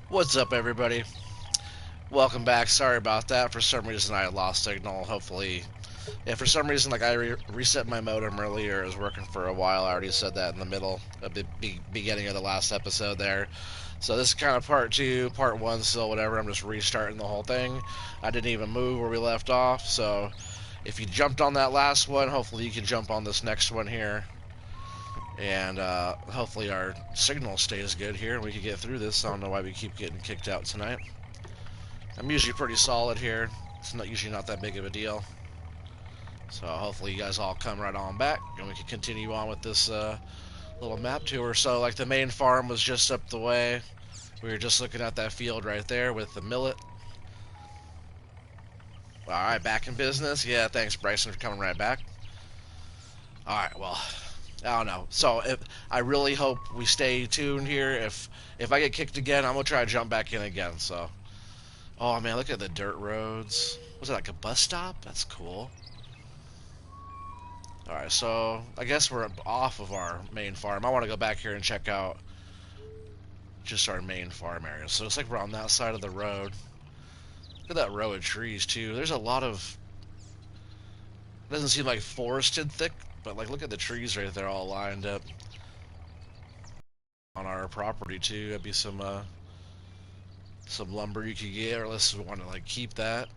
What's up, everybody? Welcome back. Sorry about that. For some reason, I lost signal. Hopefully, yeah. For some reason, like I reset my modem earlier. It was working for a while. I already said that in the middle, of the beginning of the last episode there. So this is kind of part two, part one, still whatever. I'm just restarting the whole thing. I didn't even move where we left off. So if you jumped on that last one, hopefully you can jump on this next one here. And hopefully our signal stays good here and we can get through this. I don't know why we keep getting kicked out tonight. I'm usually pretty solid here. It's not usually not that big of a deal. So hopefully you guys all come right on back and we can continue on with this little map tour. So like the main farm was just up the way. We were just looking at that field right there with the millet. All right, back in business. Yeah, thanks Bryson for coming right back. All right, well, I don't know. So I really hope we stay tuned here. If I get kicked again, I'm gonna try to jump back in again. So, oh man, look at the dirt roads. Was it like a bus stop? That's cool. Alright, so I guess we're off of our main farm. I want to go back here and check out just our main farm area. So it's like we're on that side of the road. Look at that row of trees, too. There's a lot of... It doesn't seem like forested thick, but like look at the trees right there all lined up on our property, too. That'd be some lumber you could get, or unless you want to like keep that.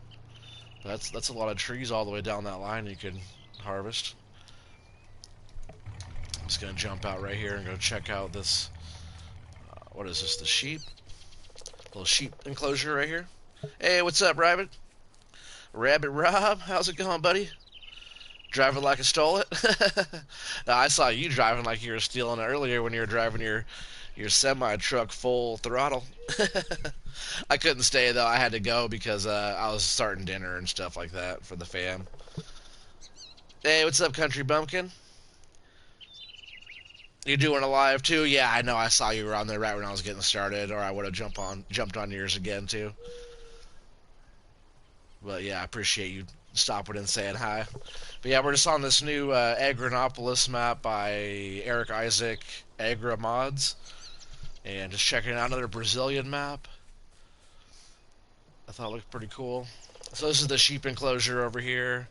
That's a lot of trees all the way down that line you could harvest. I'm just gonna jump out right here and go check out this. What is this? The sheep? Little sheep enclosure right here. Hey, what's up, Rabbit? Rabbit Rob, how's it going, buddy? Driving like I stole it? I saw you driving like you were stealing it earlier when you were driving your semi truck full throttle. I couldn't stay though. I had to go because I was starting dinner and stuff like that for the fam. Hey, what's up, Country Bumpkin? You doing a live too? Yeah, I know. I saw you were on there right when I was getting started, or I would have jumped on yours again too. But yeah, I appreciate you stopping and saying hi. But yeah, we're just on this new Agronopolis map by Eric Isaac Agra Mods, and just checking out another Brazilian map. I thought it looked pretty cool. So this is the sheep enclosure over here.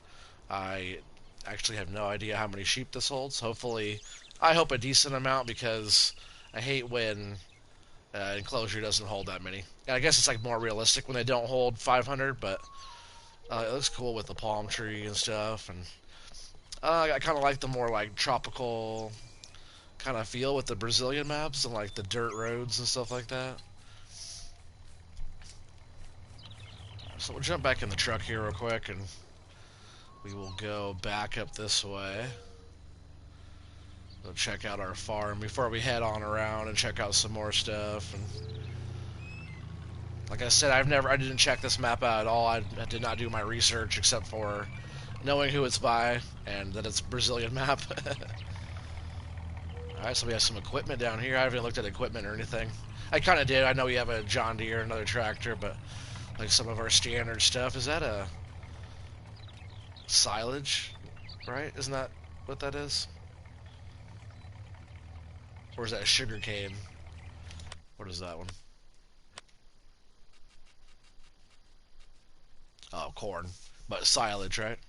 I actually have no idea how many sheep this holds. Hopefully, I hope a decent amount because I hate when enclosure doesn't hold that many. And I guess it's like more realistic when they don't hold 500, but it looks cool with the palm tree and stuff. And I kind of like the more like tropical kind of feel with the Brazilian maps and like the dirt roads and stuff like that. So we'll jump back in the truck here real quick and we will go back up this way. We'll check out our farm before we head on around and check out some more stuff. And like I said, I didn't check this map out at all. I did not do my research except for knowing who it's by and that it's a Brazilian map. Alright, so we have some equipment down here. I haven't looked at equipment or anything. I kind of did. I know we have a John Deere, another tractor, but like some of our standard stuff. Is that a silage? Right? Isn't that what that is? Or is that a sugar cane? What is that one? Oh, corn. But silage, right?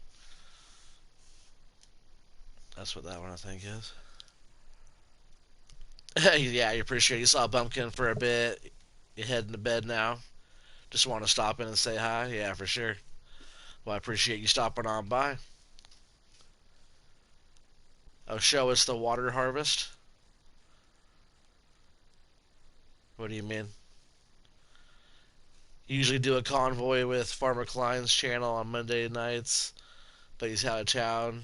That's what that one I think is. Yeah, you appreciate it. You saw Bumpkin for a bit. You heading to bed now. Just want to stop in and say hi. Yeah, for sure. Well, I appreciate you stopping on by. Oh, show us the water harvest. What do you mean? You usually do a convoy with Farmer Klein's channel on Monday nights, but he's out of town,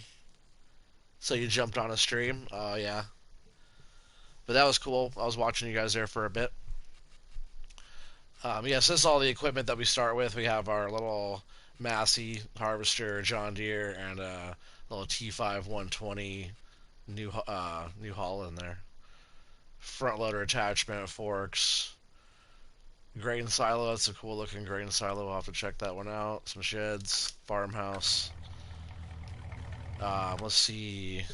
so you jumped on a stream. Oh yeah, but that was cool. I was watching you guys there for a bit. Yeah, so this is all the equipment that we start with. We have our little Massey harvester, John Deere, and a little T5 120 New Holland there. Front loader attachment, forks, grain silo. That's a cool looking grain silo. I'll have to check that one out. Some sheds, farmhouse. Let's see.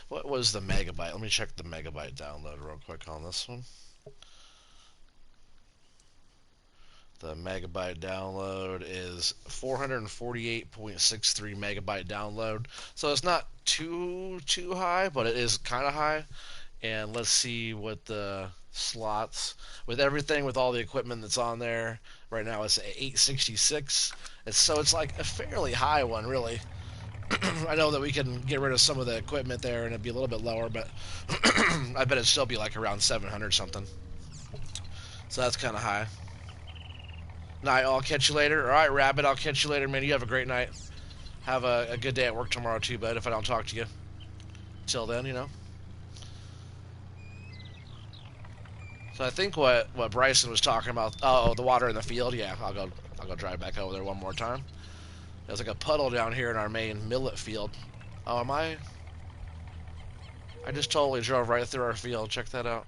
What was the megabyte? Let me check the megabyte download real quick on this one. The megabyte download is 448.63 megabyte download. So it's not too high, but it is kind of high. And let's see what the slots with everything with all the equipment that's on there right now. It's 866. It's like a fairly high one, really. I know that we can get rid of some of the equipment there and it'd be a little bit lower, but I bet it'd still be like around 700 something. So that's kind of high. Night, I'll catch you later. All right, Rabbit, I'll catch you later, man. You have a great night. Have a good day at work tomorrow too, bud. If I don't talk to you, till then, you know. So I think what Bryson was talking about. Oh, the water in the field. Yeah, I'll go drive back over there one more time. There's like a puddle down here in our main millet field. Oh, am I? I just totally drove right through our field. Check that out.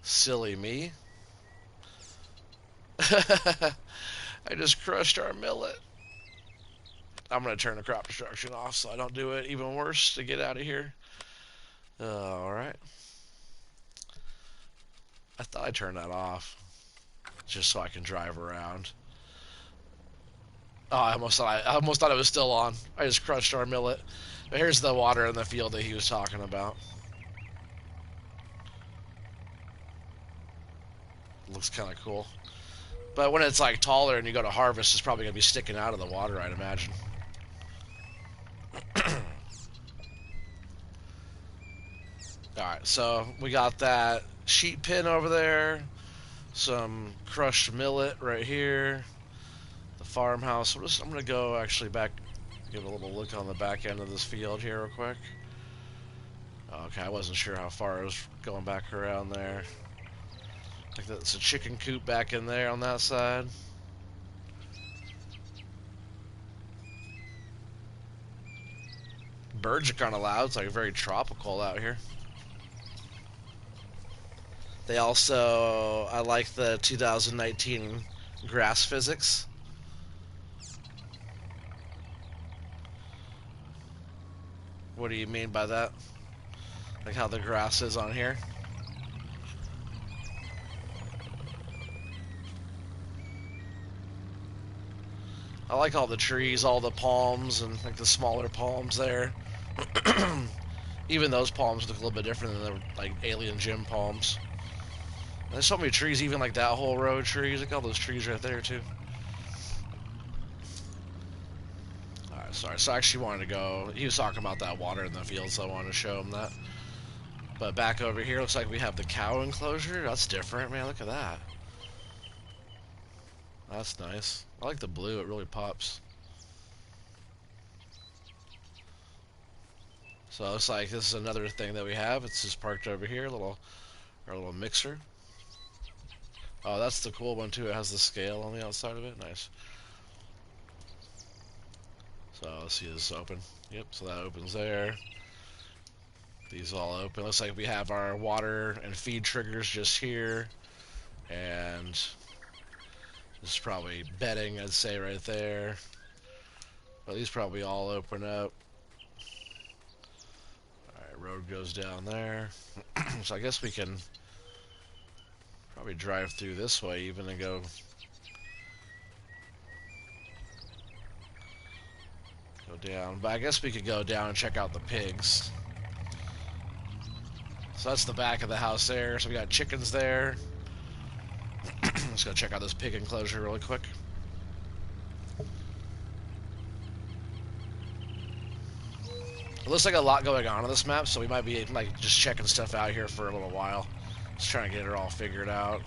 Silly me. I just crushed our millet. I'm going to turn the crop destruction off so I don't do it even worse to get out of here. Alright. I thought I turned that off just so I can drive around. Oh, I almost thought it was still on. I just crushed our millet. But here's the water in the field that he was talking about. Looks kind of cool. But when it's like taller and you go to harvest, it's probably going to be sticking out of the water, I'd imagine. Alright, so we got that sheep pen over there. Some crushed millet right here. The farmhouse. I'm going to go actually back, give a little look on the back end of this field here real quick. Okay, I wasn't sure how far I was going back around there. Like that's a chicken coop back in there on that side. Birds are kind of loud. It's like very tropical out here. They also, I like the 2019 grass physics. What do you mean by that? Like how the grass is on here? I like all the trees, all the palms, and like the smaller palms there. Even those palms look a little bit different than the like alien gym palms. And there's so many trees, even like that whole row of trees. Look at all those trees right there too. Alright, sorry. So I actually wanted to go. He was talking about that water in the field, so I wanted to show him that. But back over here, looks like we have the cow enclosure. That's different, man. Look at that. That's nice. I like the blue. It really pops. So it looks like this is another thing that we have. It's just parked over here. Our little mixer. Oh, that's the cool one too. It has the scale on the outside of it. Nice. So let's see this open. Yep. So that opens there. These all open. Looks like we have our water and feed triggers just here, and this is probably bedding, I'd say, right there. But these probably all open up. Alright, road goes down there. So I guess we can probably drive through this way even and go down. But I guess we could go down and check out the pigs. So that's the back of the house there. So we got chickens there. Let's go check out this pig enclosure really quick. It looks like a lot going on this map, so we might be like just checking stuff out here for a little while. Just trying to get it all figured out.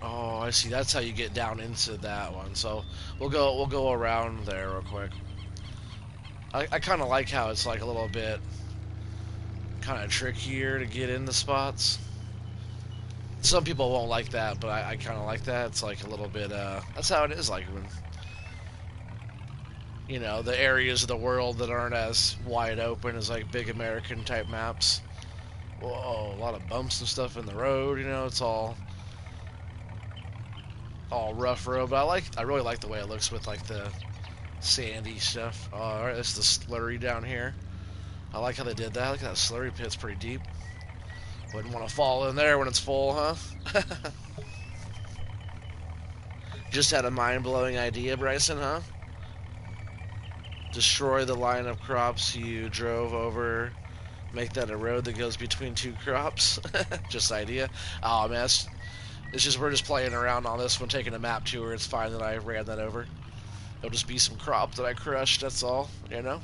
Oh, I see. That's how you get down into that one. So we'll go around there real quick. I kind of like how it's like a little bit kind of trickier to get in the spots. Some people won't like that, but I kind of like that. It's like a little bit, that's how it is, like when, you know, the areas of the world that aren't as wide open as like big American type maps. Whoa, a lot of bumps and stuff in the road, you know, it's all rough road, but I really like the way it looks with like the sandy stuff. Alright, this is the slurry down here. I like how they did that. Look at that slurry pit's pretty deep. Wouldn't want to fall in there when it's full, huh? Just had a mind-blowing idea, Bryson, huh? Destroy the line of crops you drove over. Make that a road that goes between two crops. Just idea. Oh man, it's just we're just playing around on this one, taking a map tour. It's fine that I ran that over. It'll just be some crop that I crushed. That's all, you know.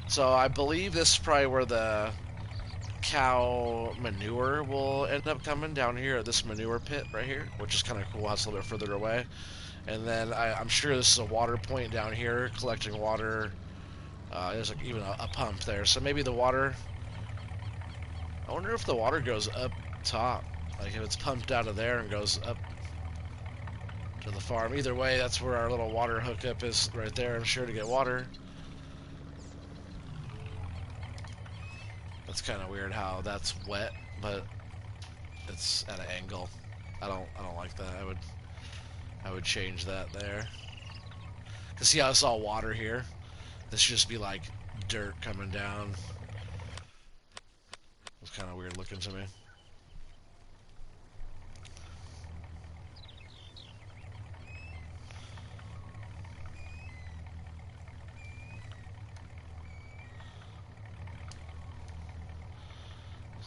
So I believe this is probably where the cow manure will end up coming down here at this manure pit right here, which is kind of cool. It's a little bit further away. And then I'm sure this is a water point down here, collecting water. There's like even a pump there, so maybe the water. I wonder if the water goes up top, like if it's pumped out of there and goes up to the farm. Either way, that's where our little water hookup is right there. I'm sure to get water. That's kind of weird how that's wet, but it's at an angle. I don't like that. I would change that there. Cause see how I saw water here? This should just be like dirt coming down. It's kind of weird looking to me.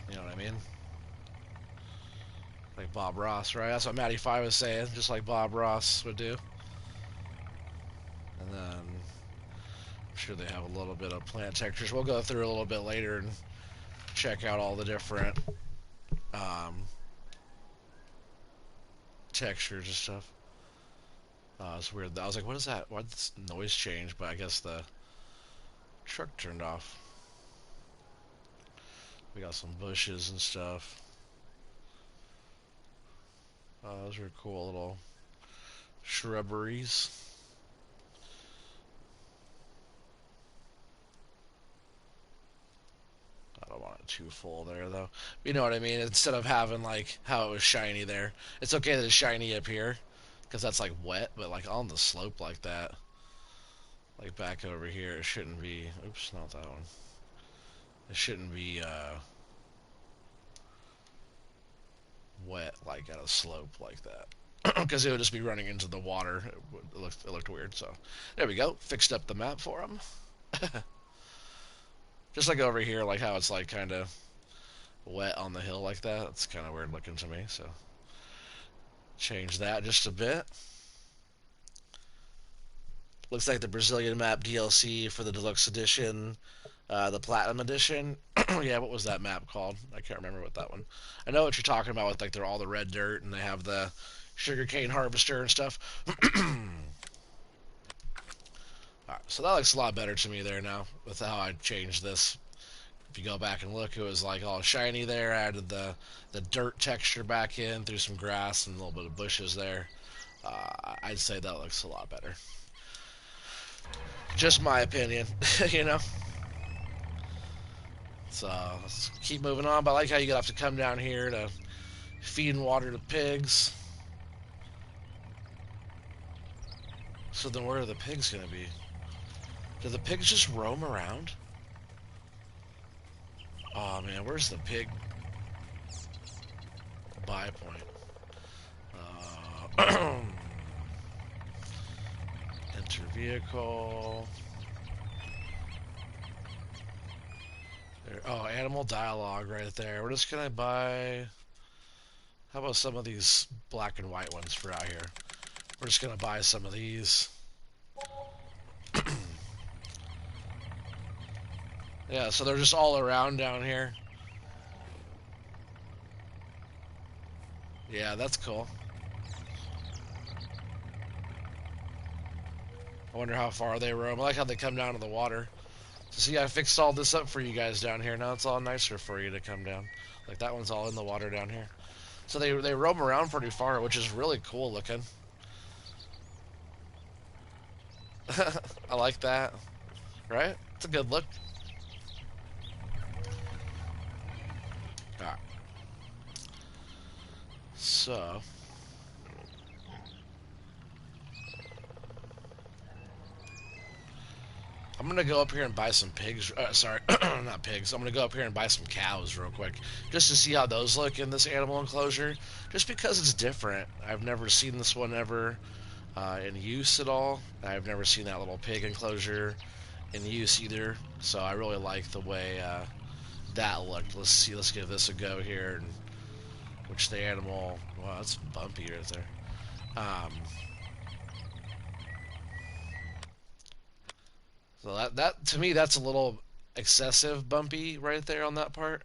You know what I mean? Like Bob Ross, right? That's what Matty 5 was saying, just like Bob Ross would do. And then I'm sure they have a little bit of plant textures. We'll go through a little bit later and check out all the different textures and stuff. It's weird. I was like, what is that? Why'd this noise change? But I guess the truck turned off. We got some bushes and stuff. Those are cool little shrubberies. I don't want it too full there, though. You know what I mean? Instead of having, like, how it was shiny there. It's okay that it's shiny up here, because that's, like, wet, but, like, on the slope like that, like, back over here, it shouldn't be... Oops, not that one. It shouldn't be, wet, like, at a slope like that. Because it would just be running into the water. It looked weird, so... There we go. Fixed up the map for him. Just like over here, like how it's, like, kind of wet on the hill like that. It's kind of weird looking to me, so... Change that just a bit. Looks like the Brazilian map DLC for the deluxe edition, the platinum edition. Yeah, what was that map called? I can't remember what that one. I know what you're talking about with like they're all the red dirt and they have the sugarcane harvester and stuff. Alright, so that looks a lot better to me there now with how I changed this. If you go back and look, it was like all shiny there. I added the dirt texture back in, threw some grass and a little bit of bushes there. I'd say that looks a lot better. Just my opinion, you know. So let's keep moving on. But I like how you have to come down here to feed and water the pigs. So then where are the pigs going to be? Do the pigs just roam around? Oh man, where's the pig buy point? Enter vehicle. There, oh, animal dialogue right there. We're just gonna buy. How about some of these black and white ones for out here? We're just gonna buy some of these. Yeah, so they're just all around down here. Yeah, that's cool. I wonder how far they roam. I like how they come down to the water. So see, I fixed all this up for you guys down here. Now it's all nicer for you to come down. Like that one's all in the water down here. So they roam around pretty far, which is really cool looking. I like that. Right? It's a good look. Alright. So... I'm I'm gonna go up here and buy some pigs. Sorry, not pigs. I'm gonna go up here and buy some cows real quick, just to see how those look in this animal enclosure. Just because it's different. I've never seen this one ever in use at all. I've never seen that little pig enclosure in use either. So I really like the way that looked. Let's see. Let's give this a go here. And which the animal? Wow, that's bumpy right there. So that to me that's a little excessive bumpy right there on that part.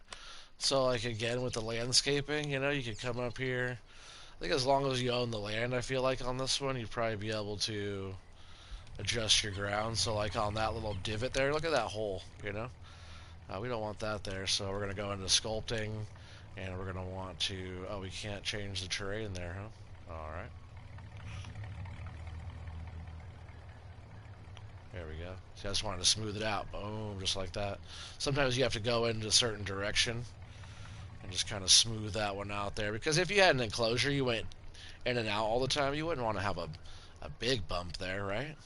So like again with the landscaping, you could come up here. I think as long as you own the land, I feel like on this one you'd probably be able to adjust your ground. So like on that little divot there, look at that hole. We don't want that there, so we're gonna go into sculpting, and we're gonna want to. Oh, we can't change the terrain there, huh? All right. There we go. See, I just wanted to smooth it out. Boom, just like that. Sometimes you have to go into a certain direction and just kind of smooth that one out there. Because if you had an enclosure, you went in and out all the time, you wouldn't want to have a big bump there, right?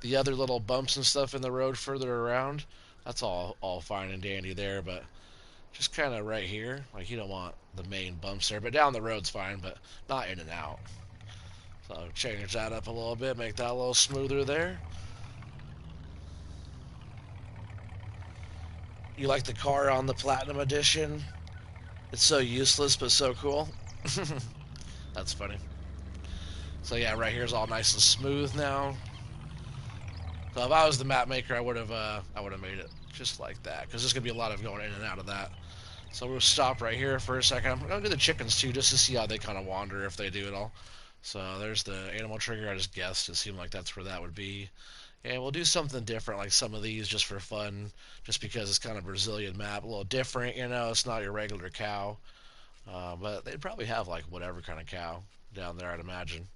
The other little bumps and stuff in the road further around, that's all fine and dandy there, but just kind of right here, like you don't want the main bumps there. But down the road's fine, but not in and out. So change that up a little bit, make that a little smoother there. You like the car on the Platinum Edition? It's so useless, but so cool. That's funny. So yeah, right here's all nice and smooth now. So if I was the map maker, I would have made it just like that, because there's gonna be a lot of going in and out of that. So we'll stop right here for a second. I'm gonna do the chickens too, just to see how they kind of wander, if they do at all. So there's the animal trigger. I just guessed. It seemed like that's where that would be. And we'll do something different, like some of these, just for fun, just because it's kind of Brazilian map, a little different. It's not your regular cow, but they'd probably have like whatever kind of cow down there, I'd imagine.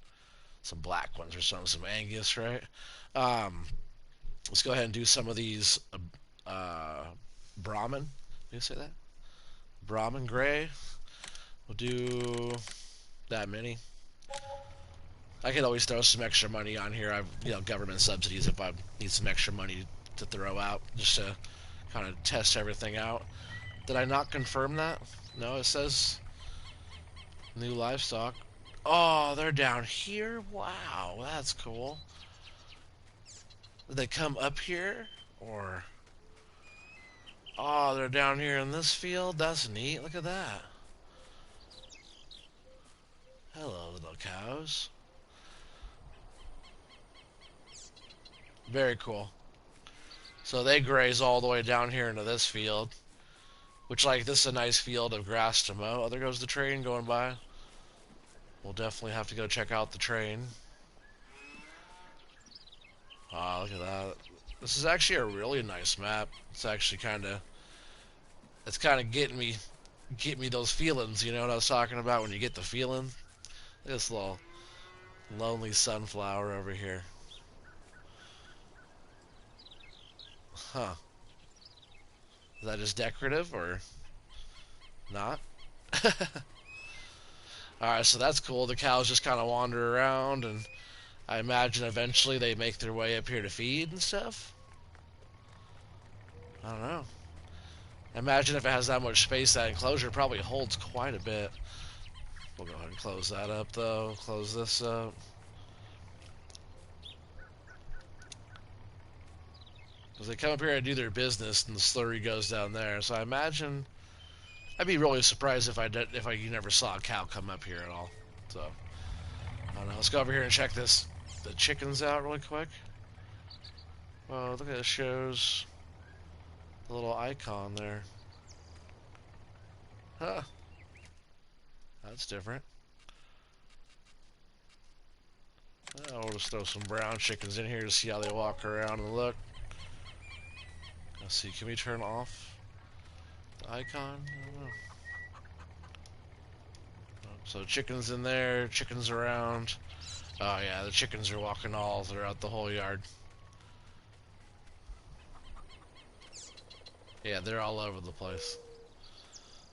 Some black ones or something, some Angus, right? Let's go ahead and do some of these Brahmin. Did you say that? Brahmin gray. We'll do that many. I could always throw some extra money on here. I've government subsidies if I need some extra money to throw out, just to kind of test everything out. Did I not confirm that? No, it says new livestock. Oh, they're down here? Wow, that's cool. Did they come up here? Or... Oh, they're down here in this field? That's neat. Look at that. Hello, little cows. Very cool. So they graze all the way down here into this field. Which, like, this is a nice field of grass to mow. Oh, there goes the train going by. We'll definitely have to go check out the train. Ah, look at that. This is actually a really nice map. It's actually it's kind of getting me those feelings. You know what I was talking about when you get the feeling? This little lonely sunflower over here. Huh. Is that just decorative or not? Alright, so that's cool. The cows just kind of wander around, and I imagine eventually they make their way up here to feed and stuff. I don't know. Imagine if it has that much space, that enclosure probably holds quite a bit. We'll go ahead and close that up, though. Close this up. Because they come up here and do their business, and the slurry goes down there. So I imagine... I'd be really surprised if you never saw a cow come up here at all. So, I don't know. Let's go over here and check the chickens out really quick. Oh, look at it, shows the little icon there. Huh. That's different. We'll just throw some brown chickens in here to see how they walk around and look. Let's see, can we turn off the icon? I don't know. So chickens in there, chickens around. Oh yeah, the chickens are walking all throughout the whole yard. Yeah, they're all over the place.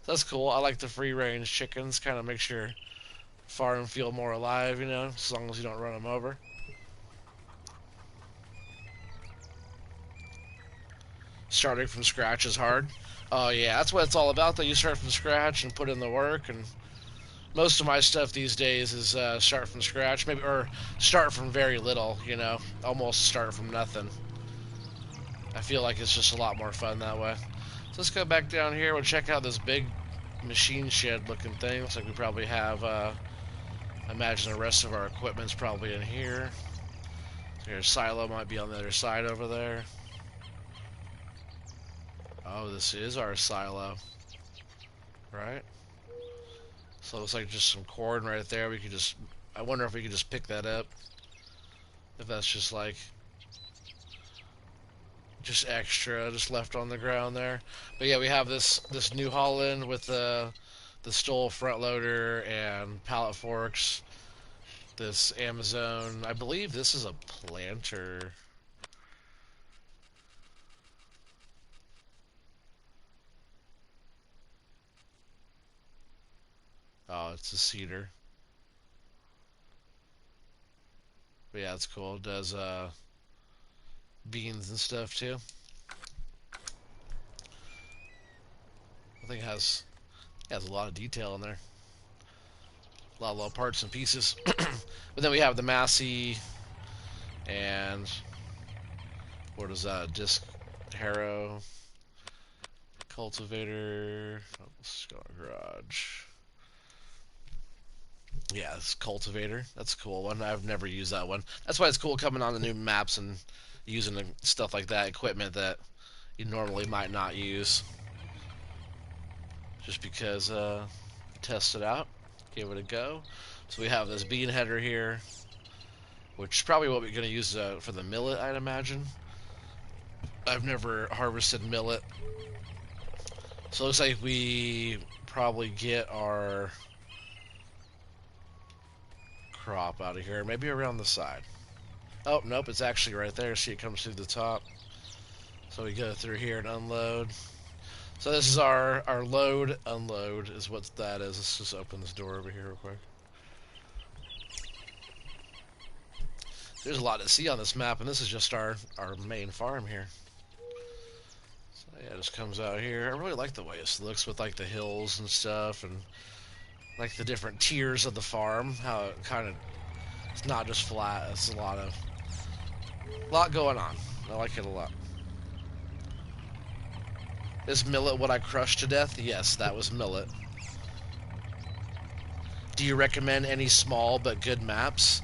That's cool. I like the free range chickens. Kind of makes your farm feel more alive, as long as you don't run them over. starting from scratch is hard. Oh yeah, that's what it's all about. Though you start from scratch and put in the work, and most of my stuff these days is start from scratch, maybe or start from very little. You know, almost start from nothing. I feel like it's just a lot more fun that way. So let's go back down here. We'll check out this big machine shed looking thing. Looks like we probably have. I imagine the rest of our equipment's probably in here. Your silo might be on the other side over there. Oh, this is our silo, right? So it looks like just some corn right there. We could just, I wonder if we could just pick that up. If that's just like, just extra, just left on the ground there. But yeah, we have this New Holland with the Stoll front loader and pallet forks. This Amazon, I believe this is a planter. Oh, it's a cedar. But yeah, it's cool. It does beans and stuff too. I think it has a lot of detail in there. A lot of little parts and pieces. But then we have the Massey and what is that? Disc harrow, cultivator. Oh, let's go garage. Yeah, this cultivator. That's a cool one. I've never used that one. That's why it's cool coming on the new maps and using stuff like that, equipment that you normally might not use. Just because test it out, give it a go. So we have this bean header here, which is probably what we're going to use for the millet, I'd imagine. I've never harvested millet. So it looks like we probably get our crop out of here, maybe around the side. Oh, nope, it's actually right there. See, it comes through the top. So we go through here and unload. So this is our load, unload is what that is. Let's just open this door over here real quick. There's a lot to see on this map, and this is just our main farm here. So yeah, it just comes out here. I really like the way this looks with like the hills and stuff, and like the different tiers of the farm. How it kind of, it's not just flat. It's a lot going on. I like it a lot. Is millet what I crushed to death? Yes, that was millet. Do you recommend any small but good maps?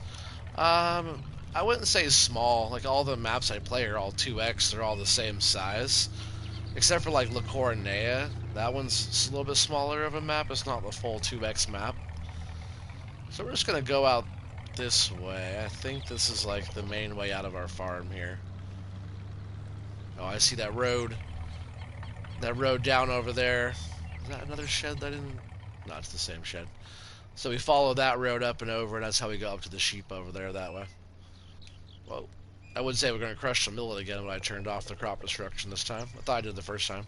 I wouldn't say small. Like all the maps I play are all 2x. They're all the same size, except for like La Coronea. That one's a little bit smaller of a map. It's not the full 2x map. So we're just gonna go out this way. I think this is like the main way out of our farm here. Oh, I see that road. That road down over there. Is that another shed that I didn't? No, it's the same shed. So we follow that road up and over, and that's how we go up to the sheep over there that way. Well, I would say we're going to crush some millet again, but I turned off the crop destruction this time. I thought I did the first time.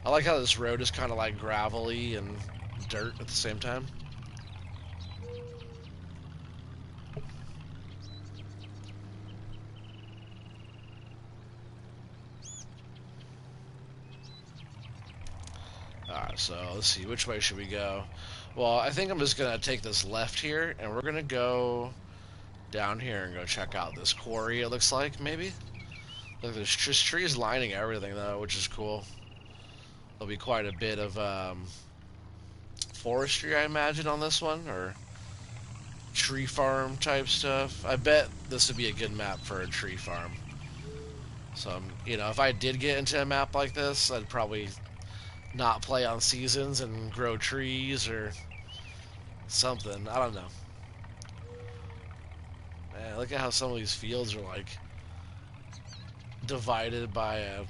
I like how this road is kind of like gravelly and dirt at the same time. Alright, so let's see, which way should we go? Well, I think I'm just going to take this left here, and we're going to go down here and go check out this quarry, it looks like, maybe? Look, there's just trees lining everything, though, which is cool. There'll be quite a bit of forestry, I imagine, on this one, or tree farm type stuff. I bet this would be a good map for a tree farm. So, you know, if I did get into a map like this, I'd probably not play on seasons and grow trees or something. I don't know. Man, look at how some of these fields are like divided by a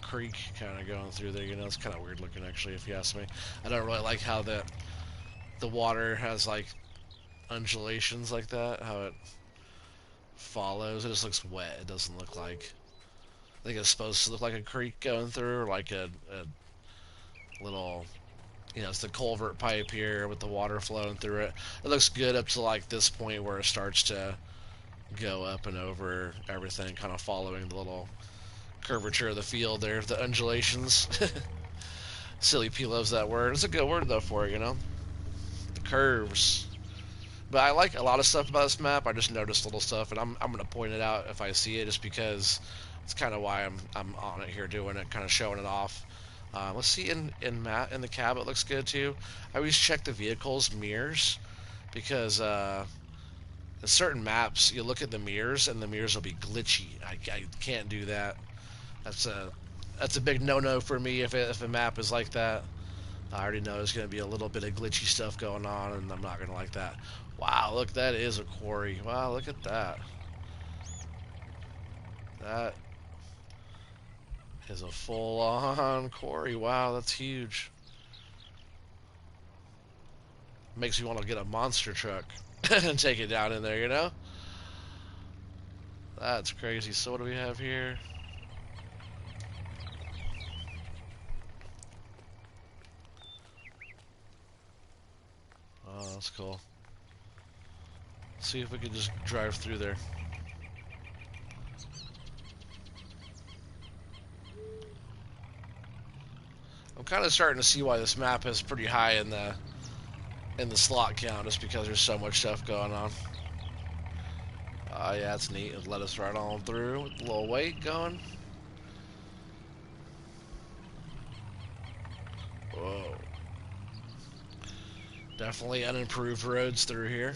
creek kind of going through there. You know, it's kind of weird looking actually, if you ask me. I don't really like how the water has like undulations like that. How it follows. It just looks wet. It doesn't look like. I think it's supposed to look like a creek going through, or like a little, you know, it's the culvert pipe here with the water flowing through it. It looks good up to like this point where it starts to go up and over everything, kind of following the little curvature of the field there, the undulations. Silly P loves that word. It's a good word though for it, you know. The curves. But I like a lot of stuff about this map. I just noticed little stuff, and I'm gonna point it out if I see it, just because it's kind of why I'm on it here, doing it, kind of showing it off. Let's see in the cab, it looks good too. I always check the vehicle's mirrors because in certain maps you look at the mirrors and the mirrors will be glitchy. I can't do that. That's a big no-no for me if a map is like that. I already know there's going to be a little bit of glitchy stuff going on, and I'm not going to like that. Wow, look, that is a quarry. Wow, look at that. That is a full-on quarry. Wow, that's huge. Makes me want to get a monster truck and take it down in there, you know? That's crazy. So what do we have here? Oh, that's cool. Let's see if we can just drive through there. I'm kind of starting to see why this map is pretty high in the slot count, just because there's so much stuff going on. Yeah, it's neat. It let us right on through with a little weight going. Whoa. Definitely unimproved roads through here.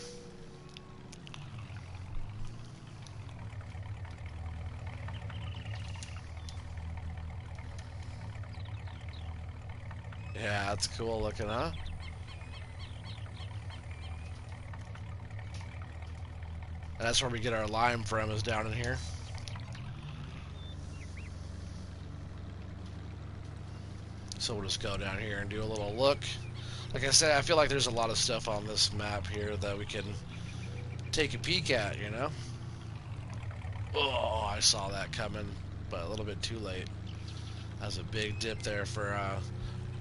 Yeah, that's cool looking, huh? And that's where we get our lime from, is down in here. So we'll just go down here and do a little look. Like I said, I feel like there's a lot of stuff on this map here that we can take a peek at, you know? Oh, I saw that coming, but a little bit too late. That was a big dip there for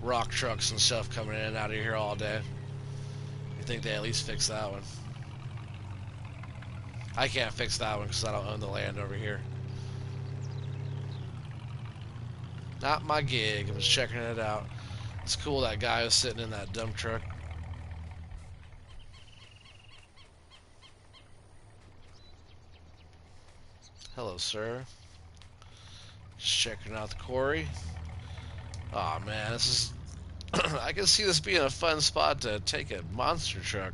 rock trucks and stuff coming in and out of here all day. You think they at least fix that one? I can't fix that one because I don't own the land over here. Not my gig. I'm just checking it out. It's cool that guy is sitting in that dump truck. Hello, sir. Just checking out the quarry. Oh man, this is. I can see this being a fun spot to take a monster truck.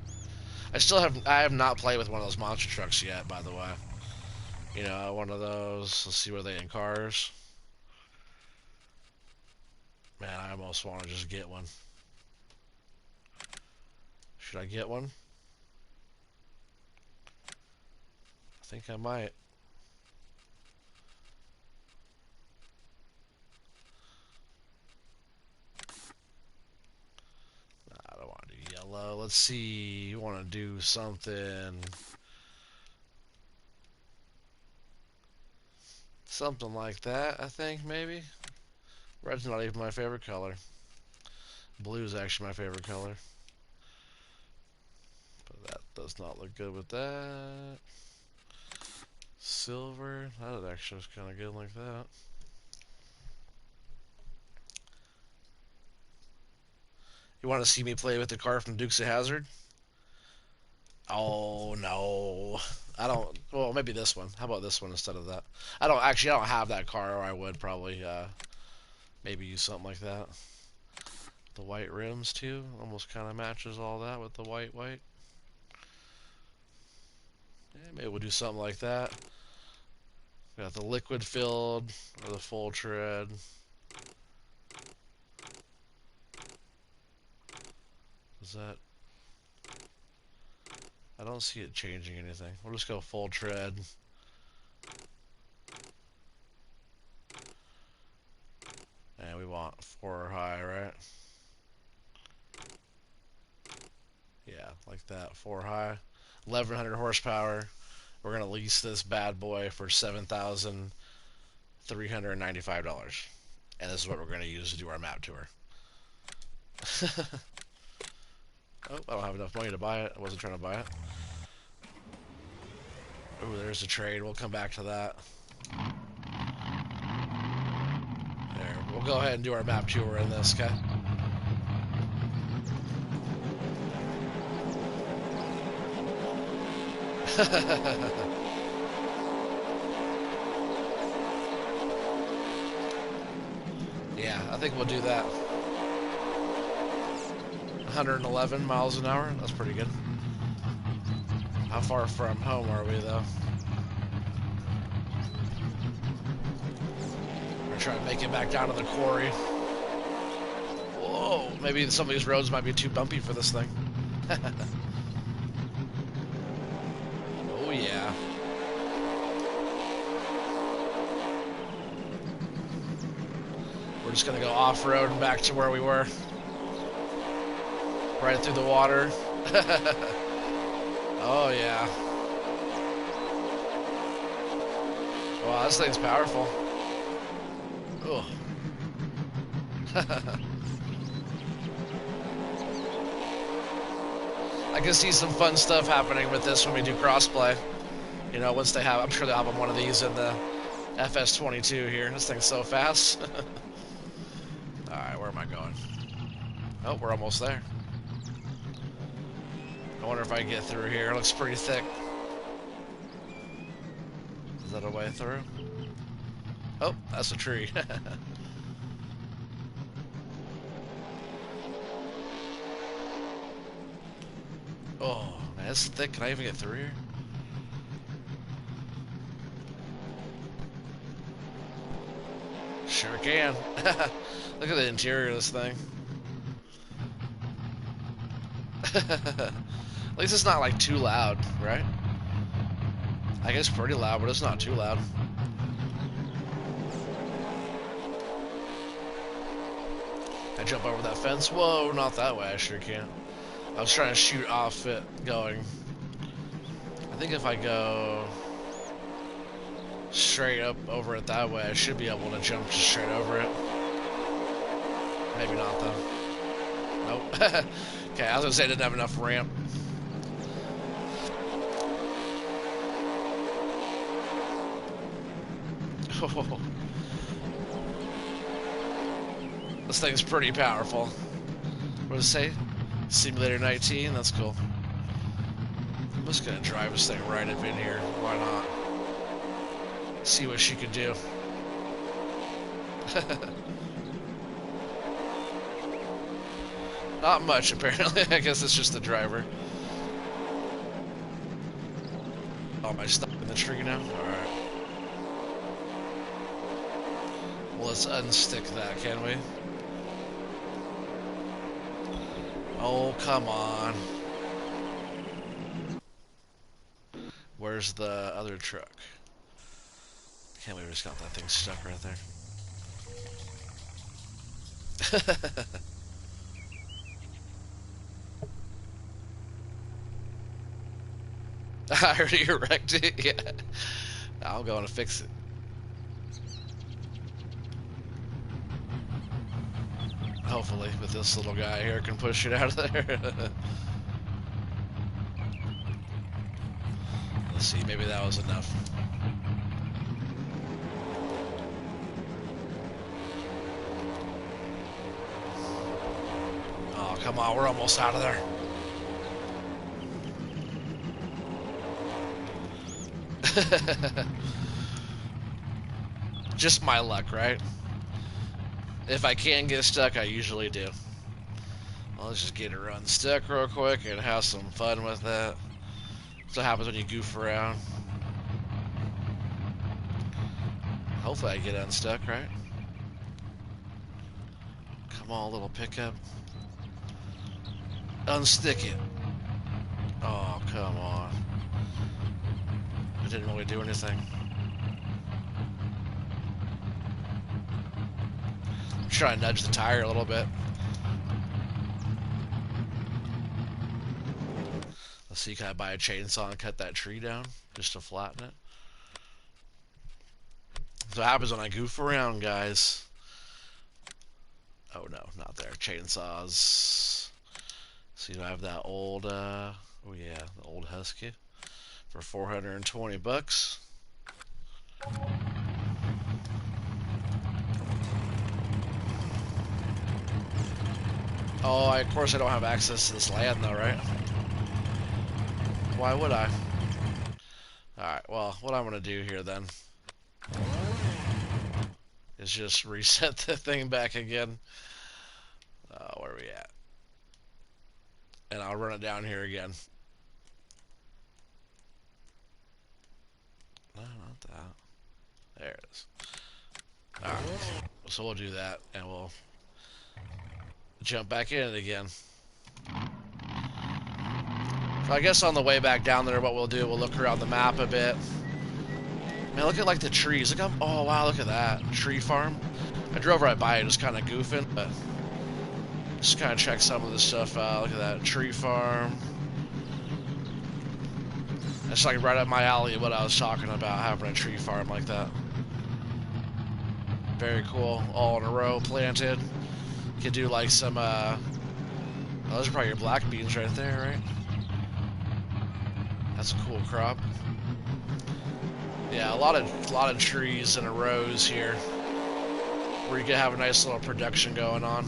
I have not played with one of those monster trucks yet, by the way. You know, one of those. Let's see where they in cars. Man, I almost want to just get one. Should I get one? I think I might. I don't want to do yellow. Let's see. You want to do something. Something like that, I think, maybe. Red's not even my favorite color. Blue is actually my favorite color. But that does not look good with that. Silver. That actually was kind of good like that. You want to see me play with the car from Dukes of Hazzard? Oh no, I don't. Well, maybe this one. How about this one instead of that? I don't have that car, or I would probably maybe use something like that. The white rims too, almost kind of matches all that with the white. Yeah, maybe we'll do something like that. We got the liquid filled or the full tread. Is that? I don't see it changing anything. We'll just go full tread. And we want 4 high, right? Yeah, like that. 4 high. 1100 horsepower. We're going to lease this bad boy for $7,395. And this is what we're going to use to do our map tour. Oh, I don't have enough money to buy it. I wasn't trying to buy it. Oh, there's a trade. We'll come back to that. go ahead and do our map tour in this, okay? Yeah, I think we'll do that. 111 miles an hour. That's pretty good. How far from home are we, though? We're trying to make it back down to the quarry. Whoa, maybe some of these roads might be too bumpy for this thing. Oh, yeah. We're just going to go off-road and back to where we were. Right through the water. Oh, yeah. Wow, this thing's powerful. Ugh. I can see some fun stuff happening with this when we do crossplay. You know, once they have, I'm sure they'll have one of these in the FS22 here. This thing's so fast. Alright, where am I going? Oh, we're almost there. I wonder if I can get through here. It looks pretty thick. Is that a way through? Oh, that's a tree. Oh, man, it's thick. Can I even get through here? Sure can. Look at the interior of this thing. At least it's not like too loud, right? I guess pretty loud, but it's not too loud. I jump over that fence. Whoa, not that way. I sure can't. I was trying to shoot off it going. I think if I go straight up over it that way, I should be able to jump just straight over it. Maybe not, though. Nope. Okay, I was gonna say I didn't have enough ramp. Oh. This thing's pretty powerful. What does it say? Simulator 19? That's cool. I'm just gonna drive this thing right up in here. Why not? See what she could do. Not much, apparently. I guess it's just the driver. Oh, am I stuck in the tree now? Alright. Well, let's unstick that, can we? Oh, come on. Where's the other truck? Can't believe we just got that thing stuck right there. I already wrecked it, yeah. I'll go and fix it. Hopefully, with this little guy here, can push it out of there. Let's see, maybe that was enough. Oh, come on, we're almost out of there. Just my luck, right? If I can get stuck, I usually do. Well, let's just get her unstuck real quick and have some fun with that. That's what happens when you goof around. Hopefully I get unstuck, right? Come on, little pickup. Unstick it. Oh, come on. It didn't really do anything. I'm trying to nudge the tire a little bit. Let's see, can I buy a chainsaw and cut that tree down just to flatten it? So what happens when I goof around, guys. Oh no, not there. Chainsaws. See, I have that old, oh yeah, the old Husky for 420 bucks. Oh, of course I don't have access to this land though, right? Why would I? Alright, well, what I'm gonna do here then is just reset the thing back again. Where are we at? And I'll run it down here again. No, not that. There it is. Alright, so we'll do that, and we'll jump back in it again. So I guess on the way back down there, what we'll do, we'll look around the map a bit. Man, look at like the trees. Look up. Oh wow, look at that tree farm. I drove right by it, just kind of goofing, but just kind of check some of the stuff out. Look at that tree farm. That's like right up my alley. What I was talking about, having a tree farm like that. Very cool. All in a row, planted. You could do like some. Oh, those are probably your black beans right there, right? That's a cool crop. Yeah, a lot of trees in a rows here, where you can have a nice little production going on.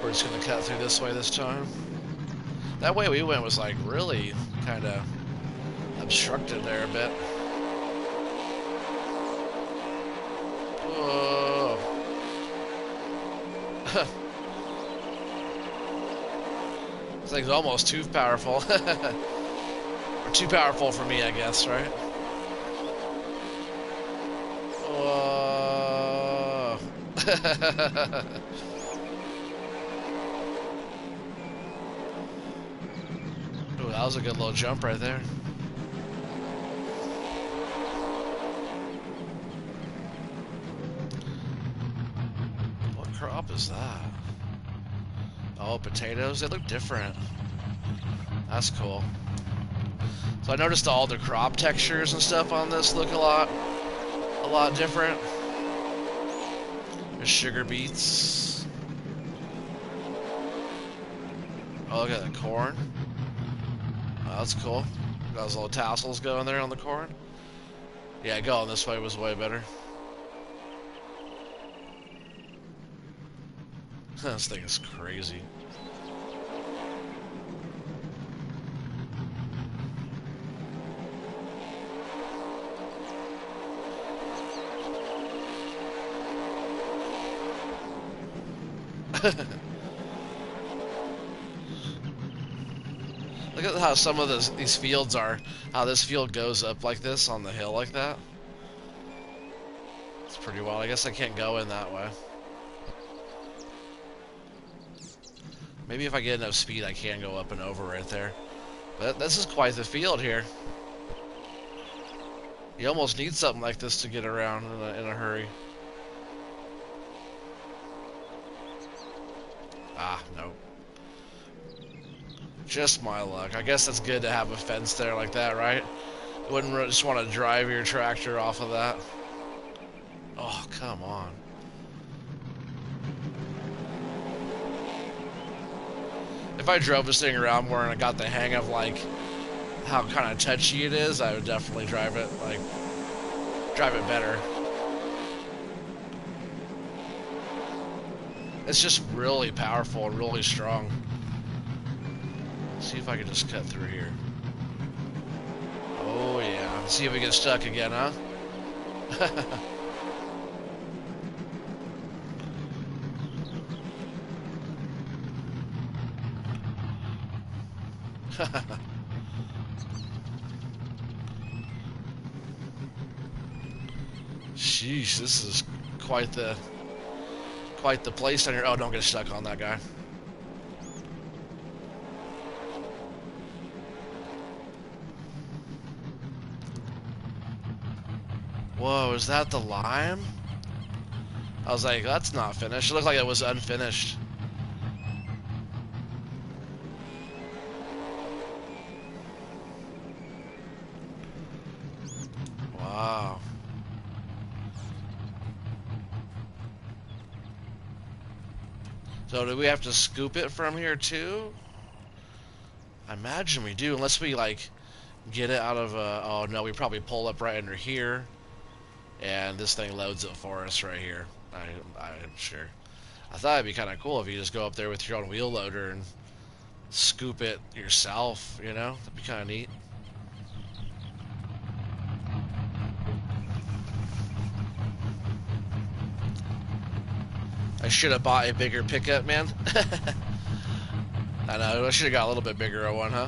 We're just gonna cut through this way this time. That way we went was like really kind of obstructed there a bit. Whoa. This thing's almost too powerful. Or too powerful for me, I guess, right? Whoa. Ooh, that was a good little jump right there. What crop is that? Oh, potatoes. They look different. That's cool. So I noticed all the crop textures and stuff on this look a lot different. There's sugar beets. Oh, look at that corn. Oh, that's cool. Got those little tassels going there on the corn. Yeah, going this way was way better. This thing is crazy. Look at how some of these fields are. How this field goes up like this on the hill like that. It's pretty wild. I guess I can't go in that way. Maybe if I get enough speed, I can go up and over right there. But this is quite the field here. You almost need something like this to get around in a hurry. Ah, no. Just my luck. I guess it's good to have a fence there like that, right? You wouldn't just want to drive your tractor off of that. Oh, come on. If I drove this thing around more and I got the hang of, like, how kind of touchy it is, I would definitely drive it better. It's just really powerful and really strong. Let's see if I can just cut through here. Oh yeah. Let's see if we get stuck again, huh? Sheesh, this is quite the place down here. Oh, don't get stuck on that guy. Whoa, is that the lime? I was like, that's not finished. It looked like it was unfinished. Wow. So do we have to scoop it from here too? I imagine we do, unless we like get it out of oh no, we probably pull up right under here and this thing loads it for us right here. I'm sure. I thought it'd be kind of cool if you just go up there with your own wheel loader and scoop it yourself, you know? That'd be kind of neat. I should have bought a bigger pickup, man. I know, I should have got a little bit bigger of one, huh?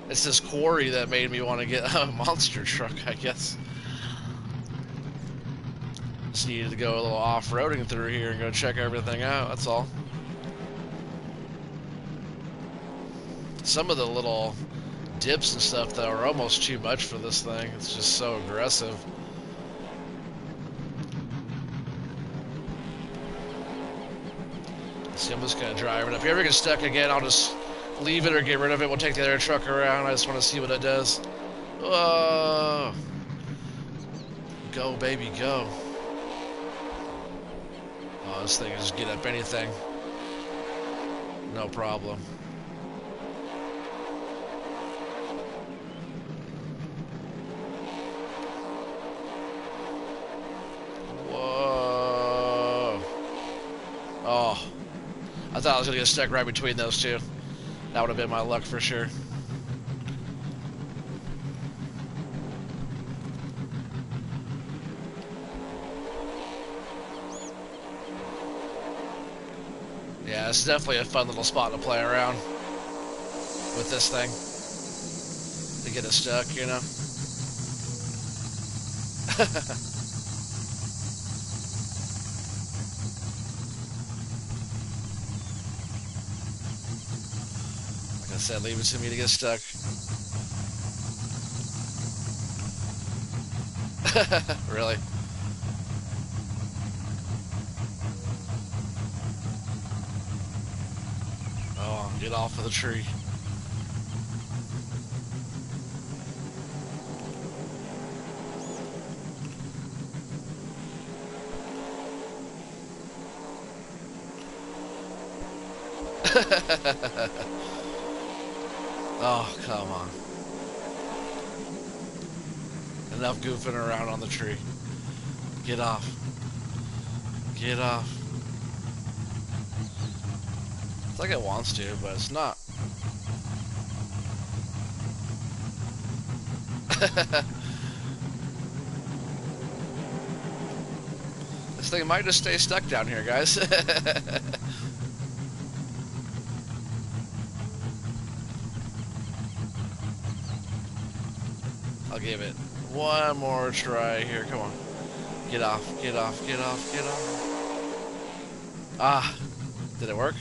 It's this quarry that made me want to get a monster truck, I guess. Just needed to go a little off-roading through here and go check everything out, that's all. Some of the little dips and stuff, though, are almost too much for this thing. It's just so aggressive. See, I'm just going to drive it. If you ever get stuck again, I'll just leave it or get rid of it. We'll take the other truck around. I just want to see what it does. Whoa. Go, baby, go. Oh, this thing can just get up anything. No problem. Whoa. Oh. I thought I was going to get stuck right between those two. That would have been my luck for sure. Yeah, it's definitely a fun little spot to play around with this thing. To get it stuck, you know? Like I said, leave it to me to get stuck. Really? Oh, get off of the tree. Oh, come on. Enough goofing around on the tree. Get off. Get off. It's like it wants to, but it's not. This thing might just stay stuck down here, guys. I'll give it one more try here. Come on. Get off, get off, get off, get off. Ah, did it work?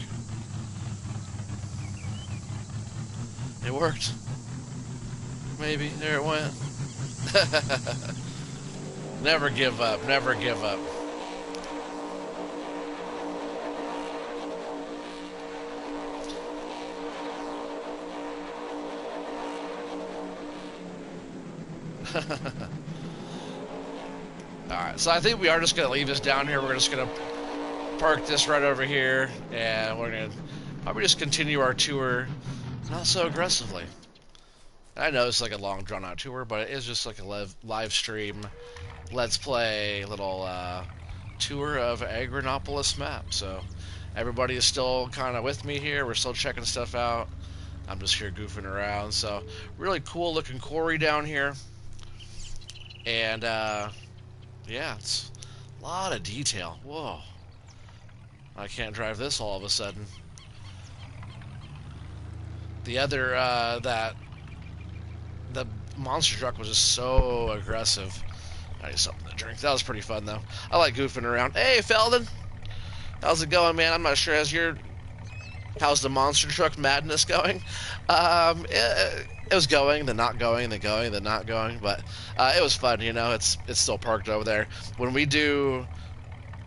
It worked. Maybe. There it went. Never give up, never give up. Alright, so I think we are just going to leave this down here. We're just going to park this right over here, and we're going to probably just continue our tour not so aggressively. I know it's like a long drawn-out tour, but it is just like a live stream, let's play little tour of Agronopolis map. So everybody is still kind of with me here. We're still checking stuff out. I'm just here goofing around. So really cool looking quarry down here. And yeah, it's a lot of detail. Whoa. I can't drive this all of a sudden. The other, the monster truck was just so aggressive. I need something to drink. That was pretty fun, though. I like goofing around. Hey, Feldon! How's it going, man? I'm not sure. How's the monster truck madness going? It was going, then not going, then going, then not going. But it was fun, you know. It's still parked over there. When we do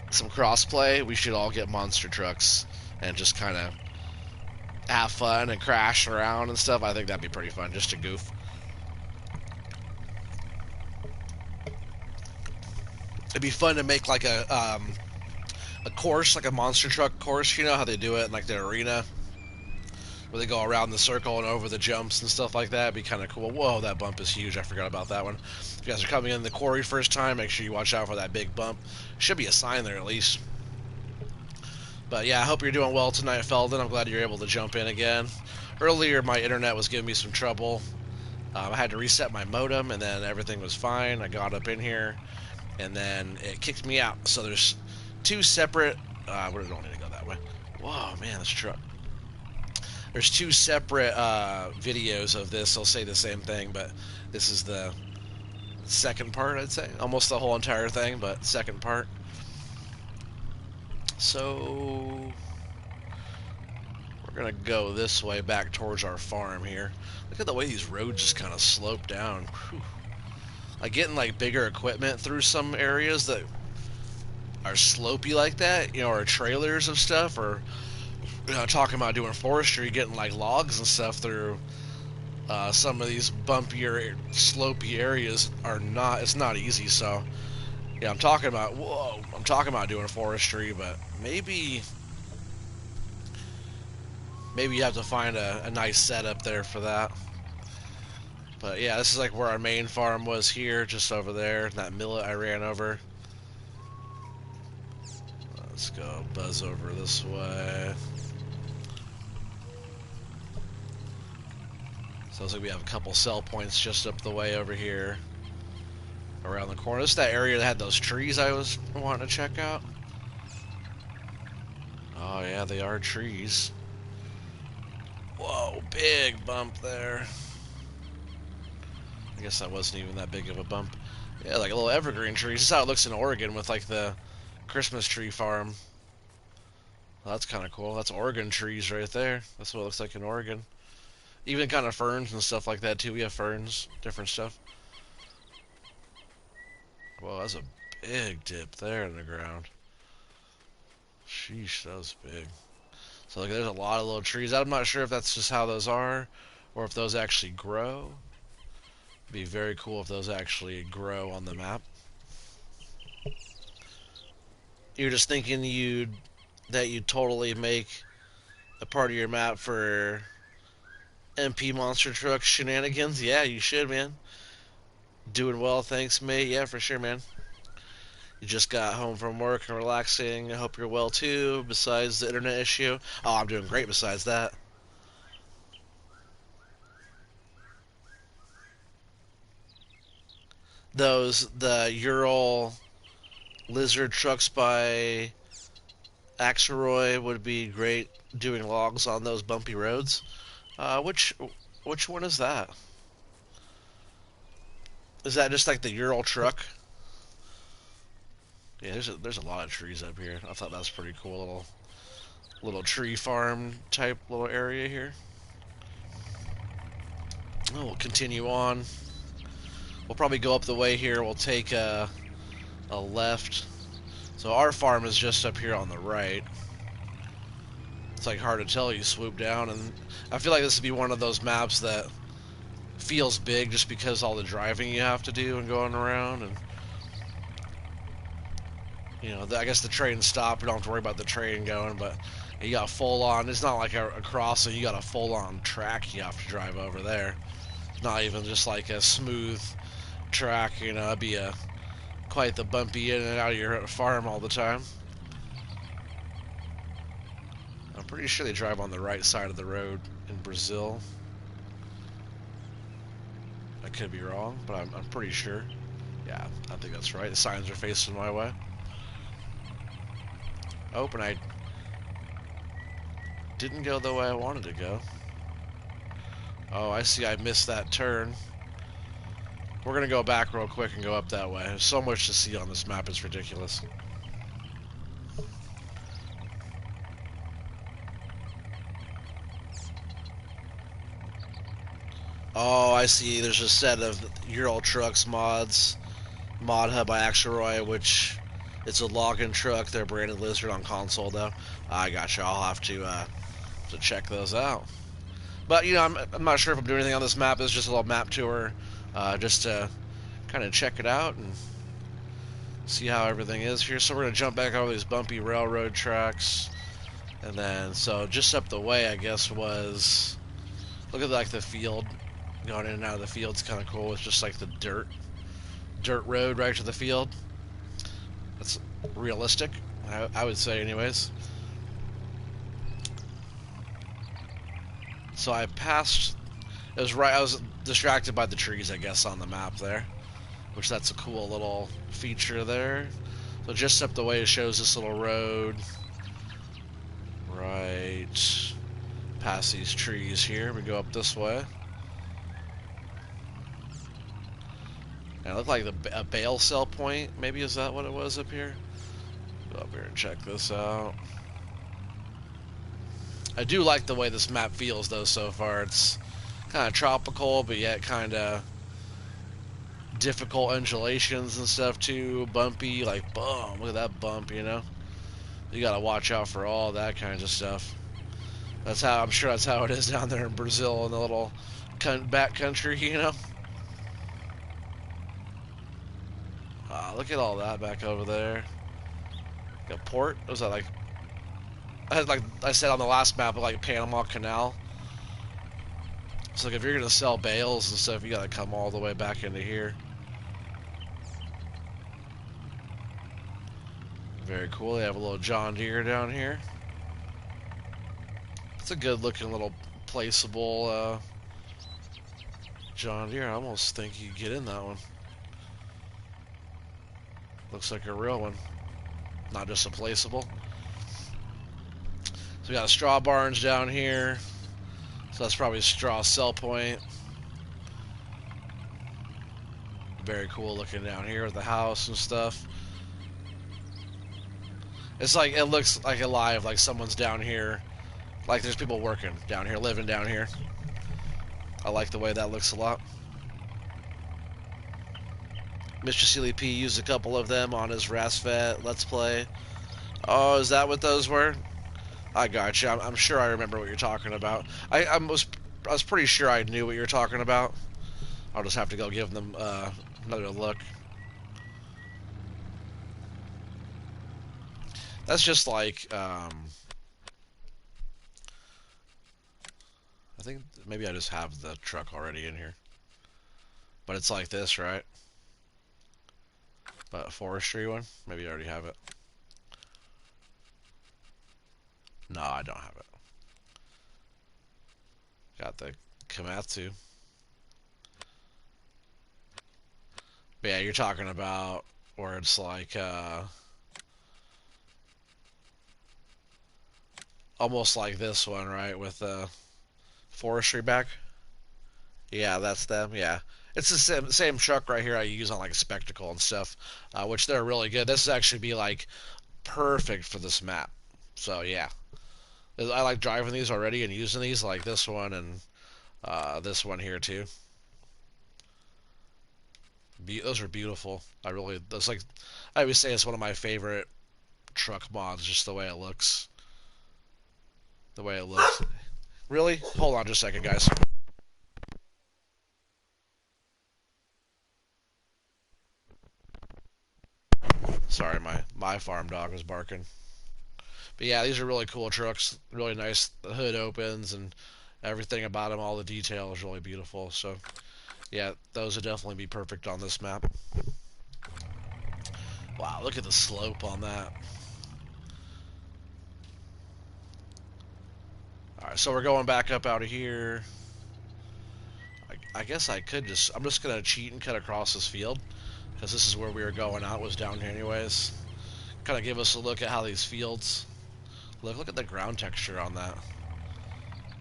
some crossplay, we should all get monster trucks and just kind of have fun and crash around and stuff. I think that'd be pretty fun, just to goof. It'd be fun to make like a course, like a monster truck course. You know how they do it in like the arena. where they go around the circle and over the jumps and stuff like that. It'd be kind of cool. Whoa, that bump is huge. I forgot about that one. If you guys are coming in the quarry first time, make sure you watch out for that big bump. Should be a sign there at least. But yeah, I hope you're doing well tonight, Feldon. I'm glad you're able to jump in again. Earlier, my internet was giving me some trouble. I had to reset my modem, and then everything was fine. I got up in here, and then it kicked me out. So there's two separate... we don't need to go that way. Whoa, man, this truck. There's two separate videos of this. They'll say the same thing, but this is the second part, I'd say. Almost the whole entire thing, but second part. So we're going to go this way back towards our farm here. Look at the way these roads just kind of slope down. Whew. Like getting like bigger equipment through some areas that are slopey like that, you know, or trailers and stuff, or talking about doing forestry, getting like logs and stuff through some of these bumpier, slopey areas it's not easy. So yeah, I'm talking about doing forestry, but maybe you have to find a nice setup there for that. But yeah, this is like where our main farm was here, just over there, that millet I ran over. Let's go buzz over this way. So looks like we have a couple sell points just up the way over here, around the corner. This is that area that had those trees I was wanting to check out. Oh yeah, they are trees. Whoa, big bump there. I guess that wasn't even that big of a bump. Yeah, like a little evergreen tree. This is how it looks in Oregon with like the Christmas tree farm. Well, that's kind of cool. That's Oregon trees right there. That's what it looks like in Oregon. Even kind of ferns and stuff like that too. We have ferns, different stuff. Whoa, that's a big dip there in the ground. Sheesh, that was big. So like, there's a lot of little trees. I'm not sure if that's just how those are, or if those actually grow. It'd be very cool if those actually grow on the map. You're just thinking that you'd totally make a part of your map for MP monster truck shenanigans? Yeah, you should, man. Doing well, thanks, mate. Yeah, for sure, man. You just got home from work and relaxing. I hope you're well too, besides the internet issue. Oh, I'm doing great besides that. The Ural Lizard trucks by Axeroy would be great doing logs on those bumpy roads. Which one is that? Is that just like the Ural truck? Yeah, there's a lot of trees up here. I thought that was pretty cool, little tree farm type little area here. Oh, we'll continue on. We'll probably go up the way here. We'll take a left. So our farm is just up here on the right. It's like hard to tell. You swoop down, and I feel like this would be one of those maps that feels big just because all the driving you have to do and going around, and you know, I guess the train stopped. You don't have to worry about the train going, but you got full on. It's not like a crossing. You got a full on track you have to drive over there. It's not even just like a smooth track. You know, it'd be quite the bumpy in and out of your farm all the time. I'm pretty sure they drive on the right side of the road in Brazil. I could be wrong, but I'm pretty sure. Yeah, I think that's right. The signs are facing my way. Oh, and I didn't go the way I wanted to go. Oh, I see. I missed that turn. We're going to go back real quick and go up that way. There's so much to see on this map. It's ridiculous. Oh, I see. There's a set of Ural Trucks mods. Mod Hub by Axeroy, which it's a login truck. They're branded Lizard on console, though. I gotcha. I'll have to check those out. But, you know, I'm not sure if I'm doing anything on this map. It's just a little map tour, just to kind of check it out and see how everything is here. So we're going to jump back over these bumpy railroad tracks, And then, so just up the way, I guess, was, look at like the field, going in and out of the field's kind of cool. It's just like the dirt road right to the field. That's realistic, I would say, anyways. So I passed. It was right. I was distracted by the trees, I guess, on the map there, which that's a cool little feature there. So just up the way, it shows this little road right past these trees here. We go up this way. And it looked like a bale sell point. Maybe is that what it was up here? Go up here and check this out. I do like the way this map feels, though, so far. It's kind of tropical, but yet kind of difficult undulations and stuff, too. Bumpy, like, boom, look at that bump, you know? You gotta watch out for all that kind of stuff. That's how, I'm sure that's how it is down there in Brazil in the little back country, you know? Look at all that back over there. Like a port? Was that like I said on the last map, like Panama Canal. So like if you're gonna sell bales and stuff, you gotta come all the way back into here. Very cool. They have a little John Deere down here. It's a good looking little placeable John Deere. I almost think you could get in that one. Looks like a real one, not just a placeable. So we got a straw barns down here. So that's probably a straw sell point. Very cool looking down here with the house and stuff. It's like, it looks like alive, like someone's down here. Like there's people working down here, living down here. I like the way that looks a lot. Mr. Sealy P used a couple of them on his Rasfet Let's Play. Oh, is that what those were? I got you. I'm sure I remember what you're talking about. I was pretty sure I knew what you were talking about. I'll just have to go give them another look. That's just like I think maybe I just have the truck already in here, but it's like this, right? But a forestry one? Maybe you already have it. No, I don't have it. Got the Komatsu. But yeah, you're talking about where it's like almost like this one, right? With the forestry back. Yeah, that's them. Yeah. It's the same truck right here I use on like Spectacle and stuff, which they're really good. This is actually be like perfect for this map. So yeah, I like driving these already and using these, like this one and this one here too. Those are beautiful. That's like, I always say it's one of my favorite truck mods, just the way it looks. The way it looks. Really? Hold on just a second, guys. Sorry, my farm dog was barking. But yeah, these are really cool trucks. Really nice. The hood opens and everything about them, all the detail is really beautiful. So yeah, those would definitely be perfect on this map. Wow, look at the slope on that. Alright, so we're going back up out of here. I guess I could I'm just going to cheat and cut across this field, because this is where we were going out, was down here anyways. Kind of give us a look at how these fields look at the ground texture on that.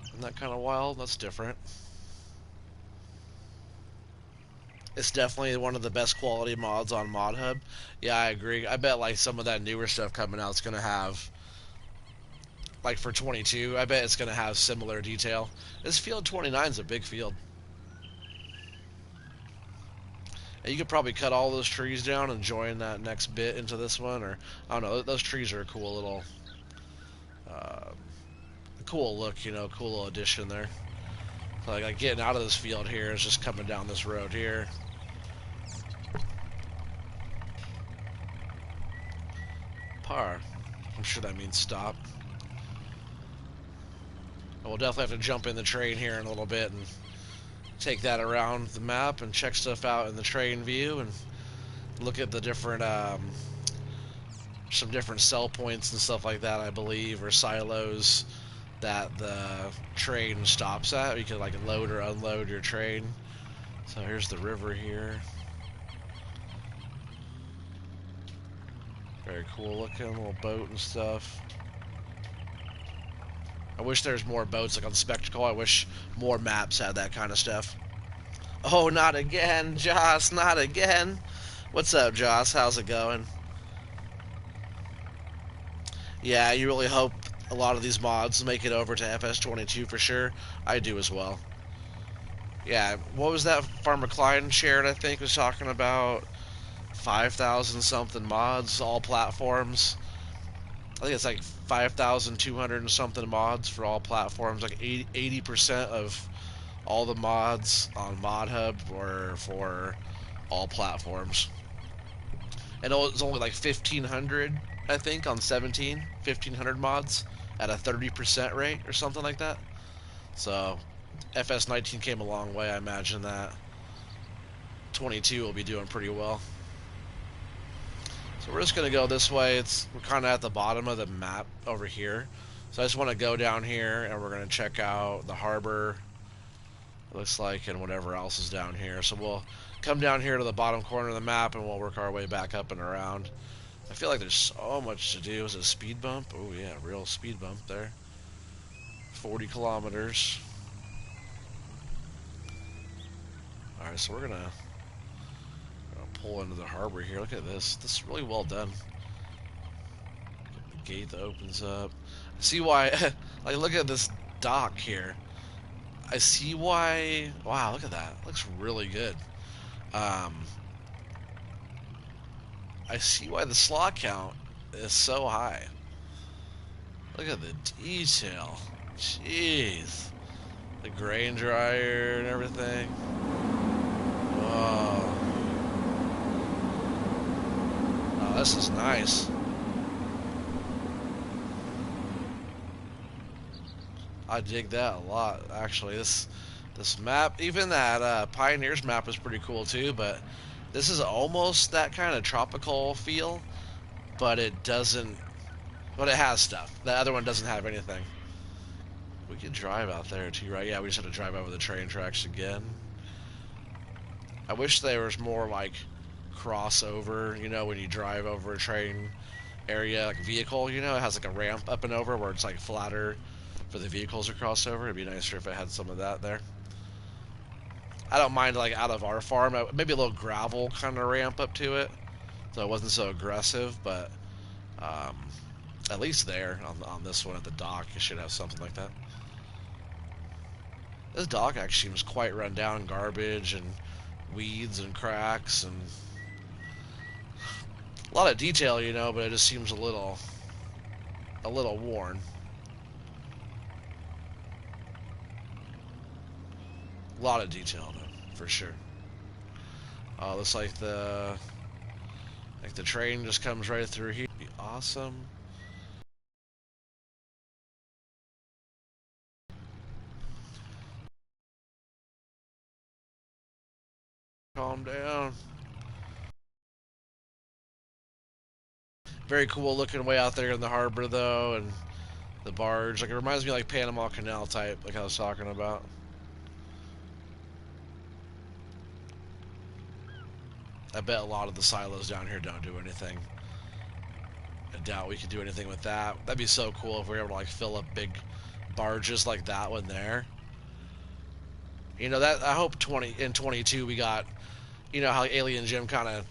Isn't that kind of wild? That's different. It's definitely one of the best quality mods on Mod Hub. Yeah, I agree. I bet like some of that newer stuff coming out is going to have, like for 22, I bet it's going to have similar detail. This field 29 is a big field. And you could probably cut all those trees down and join that next bit into this one, or I don't know. Those trees are a cool little, cool look, you know, cool little addition there. So like getting out of this field here is just coming down this road here. Par. I'm sure that means stop. we'll definitely have to jump in the train here in a little bit and take that around the map and check stuff out in the train view and look at the different some different sell points and stuff like that, I believe, or silos that the train stops at. You can like load or unload your train. So here's the river here. Very cool looking, little boat and stuff. I wish there's more boats like on Spectacle. I wish more maps had that kind of stuff. Oh, not again, Joss, not again. What's up, Joss? How's it going? Yeah, you really hope a lot of these mods make it over to FS22 for sure. I do as well. Yeah, what was that Farmer Klein shared, I think, was talking about 5,000 something mods, all platforms. I think it's like 5,200 and something mods for all platforms. Like 80% of all the mods on Mod Hub were for all platforms. And it was only like 1,500, I think, on 17. 1,500 mods at a 30% rate or something like that. So FS19 came a long way. I imagine that 22 will be doing pretty well. So we're just going to go this way. We're kind of at the bottom of the map over here. So I just want to go down here and we're going to check out the harbor, it looks like, and whatever else is down here. So we'll come down here to the bottom corner of the map and we'll work our way back up and around. I feel like there's so much to do. Is it a speed bump? Oh yeah, real speed bump there. 40 kilometers. Alright, so we're gonna pull into the harbor here. Look at this. This is really well done. The gate that opens up. I see why. Like, look at this dock here. I see why. Wow, look at that. It looks really good. I see why the slot count is so high. Look at the detail. Jeez. The grain dryer and everything. Whoa. Oh, this is nice. I dig that a lot, actually. This map, even that Pioneers map is pretty cool too, but this is almost that kind of tropical feel, but it doesn't, but it has stuff. The other one doesn't have anything. We could drive out there too, right? Yeah, we just have to drive over the train tracks again. I wish there was more like crossover, you know, when you drive over a train area, like a vehicle, you know, it has like a ramp up and over where it's like flatter for the vehicles to cross over. It'd be nicer if it had some of that there. I don't mind like out of our farm, maybe a little gravel kind of ramp up to it, so it wasn't so aggressive, but at least there on this one at the dock, you should have something like that. This dock actually was quite run down, garbage and weeds and cracks and a lot of detail, you know, but it just seems a little worn. A lot of detail though, for sure. Looks like the train just comes right through here. Be awesome. Calm down. Very cool looking way out there in the harbor though, and the barge. Like, it reminds me of like Panama Canal type, like I was talking about. I bet a lot of the silos down here don't do anything. I doubt we could do anything with that. That'd be so cool if we were able to like fill up big barges like that one there. You know, that I hope in 22 we got, you know how Alien Jim kind of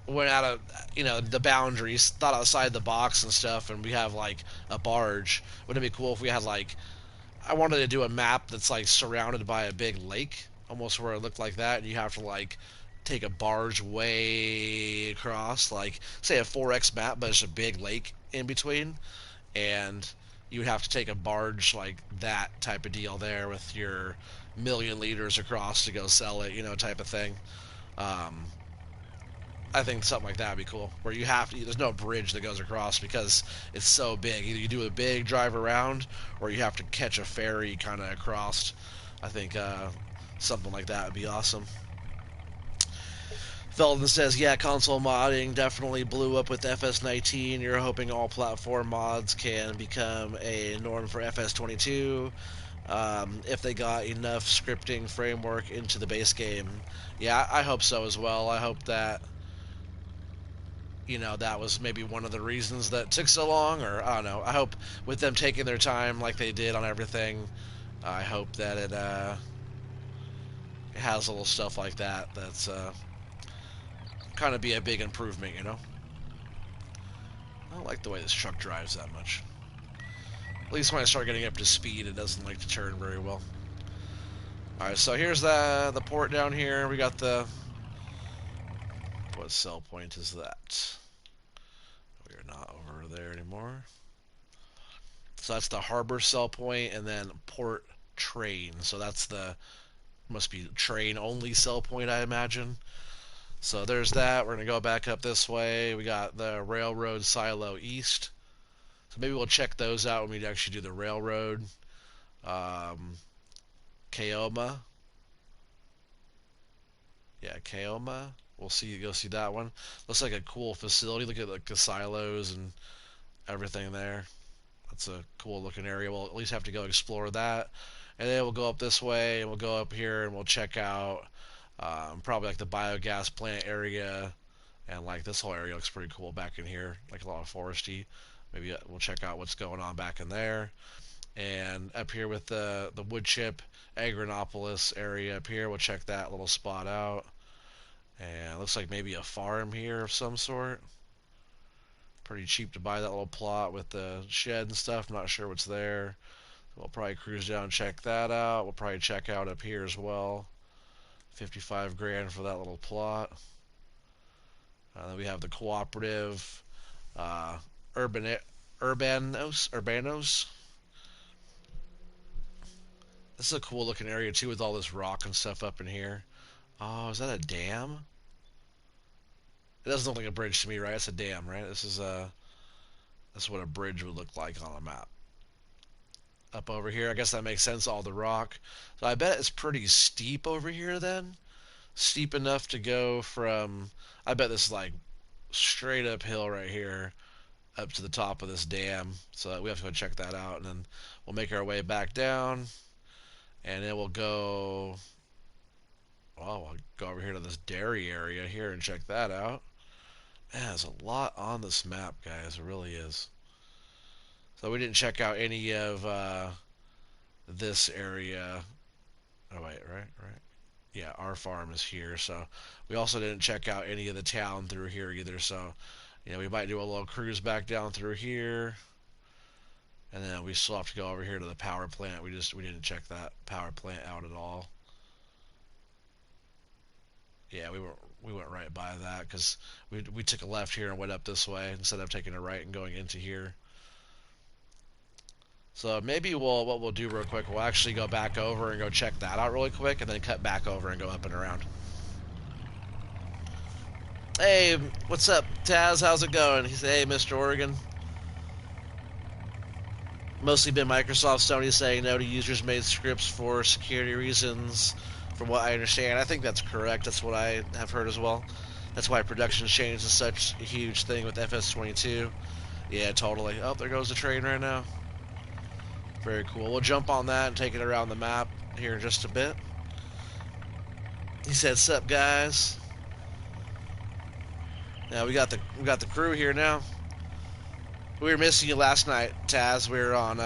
went out of, you know, the boundaries, thought outside the box and stuff, and we have like a barge. Wouldn't it be cool if we had like, I wanted to do a map that's like surrounded by a big lake, almost where it looked like that, and you have to like take a barge way across, like say a 4X map, but it's a big lake in between, and you would have to take a barge like that type of deal there with your million liters across to go sell it, you know, type of thing. I think something like that would be cool, where you have to. There's no bridge that goes across because it's so big. Either you do a big drive around, or you have to catch a ferry kind of across. I think something like that would be awesome. Felton says, yeah, console modding definitely blew up with FS19. You're hoping all platform mods can become a norm for FS22 if they got enough scripting framework into the base game. Yeah, I hope so as well. I hope that, that was maybe one of the reasons that it took so long, or I don't know. I hope with them taking their time like they did on everything, I hope that it has little stuff like that that's kind of be a big improvement. I don't like the way this truck drives that much. At least when I start getting up to speed, it doesn't like to turn very well. Alright, so here's the port down here. We got the... What sell point is that? We are not over there anymore. So that's the harbor sell point, and then port train. So that's the... Must be train only sell point, I imagine. So there's that. We're going to go back up this way. We got the railroad silo east. So maybe we'll check those out when we actually do the railroad. Kaoma. Yeah, Kaoma. We'll see. Go see that one. Looks like a cool facility. Look at like the silos and everything there. That's a cool looking area. We'll at least have to go explore that, and then we'll go up this way and we'll go up here and we'll check out probably like the biogas plant area, and like this whole area looks pretty cool back in here. Like a lot of foresty. Maybe we'll check out what's going on back in there. And up here with the wood chip Agronopolis area up here, we'll check that little spot out. And it looks like maybe a farm here of some sort. Pretty cheap to buy that little plot with the shed and stuff. Not sure what's there. We'll probably cruise down and check that out. We'll probably check out up here as well. 55 grand for that little plot. Then we have the cooperative Urbanos. This is a cool looking area too with all this rock and stuff up in here. Oh, is that a dam? It doesn't look like a bridge to me, right? It's a dam, right? That's what a bridge would look like on a map. Up over here, I guess that makes sense, all the rock. So I bet it's pretty steep over here then. Steep enough to go from, I bet this is like straight uphill right here up to the top of this dam. So we have to go check that out, and then we'll make our way back down, and then we'll go, well, I'll go over here to this dairy area here and check that out. Man, there's a lot on this map, guys. It really is. So we didn't check out any of this area. Oh, wait, right? Yeah, our farm is here. So we also didn't check out any of the town through here either. So, we might do a little cruise back down through here. And then we still have to go over here to the power plant. We didn't check that power plant out at all. Yeah, we went right by that because we took a left here and went up this way instead of taking a right and going into here. So maybe what we'll do real quick, we'll actually go back over and go check that out really quick, and then cut back over and go up and around. Hey, what's up, Taz? How's it going? He said, hey, Mr. Oregon. Mostly been Microsoft, Sony saying no to users-made scripts for security reasons, from what I understand. I think that's correct. That's what I have heard as well. That's why production change is such a huge thing with FS22. Yeah, totally. Oh, there goes the train right now. Very cool. We'll jump on that and take it around the map here in just a bit. He said, "Sup, guys?" Now we got the crew here now. We were missing you last night, Taz. We were on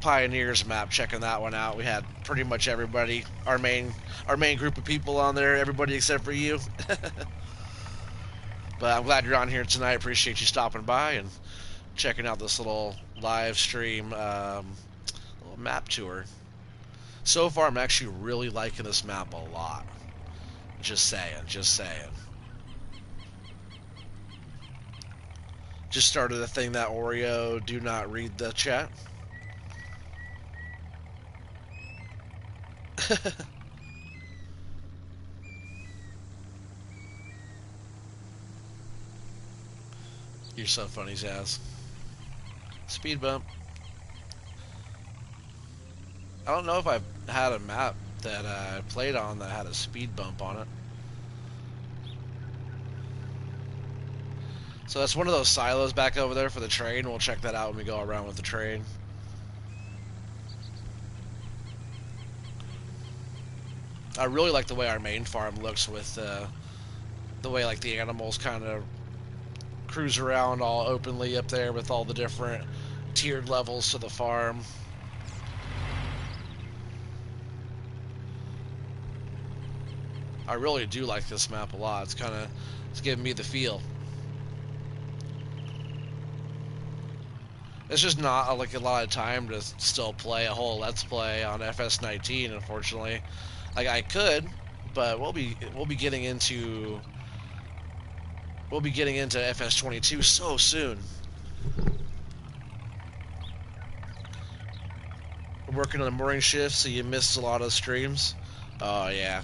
Pioneers map checking that one out. We had pretty much everybody, our main group of people on there, everybody except for you. But I'm glad you're on here tonight. Appreciate you stopping by and checking out this little live stream little map tour. So far, I'm actually really liking this map a lot. Just saying. Just started a thing that Oreo do not read the chat. You're so funny, Zaz. Speed bump. I don't know if I've had a map that I played on that had a speed bump on it. So that's one of those silos back over there for the train. We'll check that out when we go around with the train. I really like the way our main farm looks with the way like the animals kind of cruise around all openly up there with all the different tiered levels to the farm. I really do like this map a lot. It's giving me the feel. It's just not like a lot of time to still play a whole Let's Play on FS19, unfortunately. Like I could, but we'll be getting into FS22 so soon. We're working on the morning shift, so you missed a lot of streams. Oh yeah,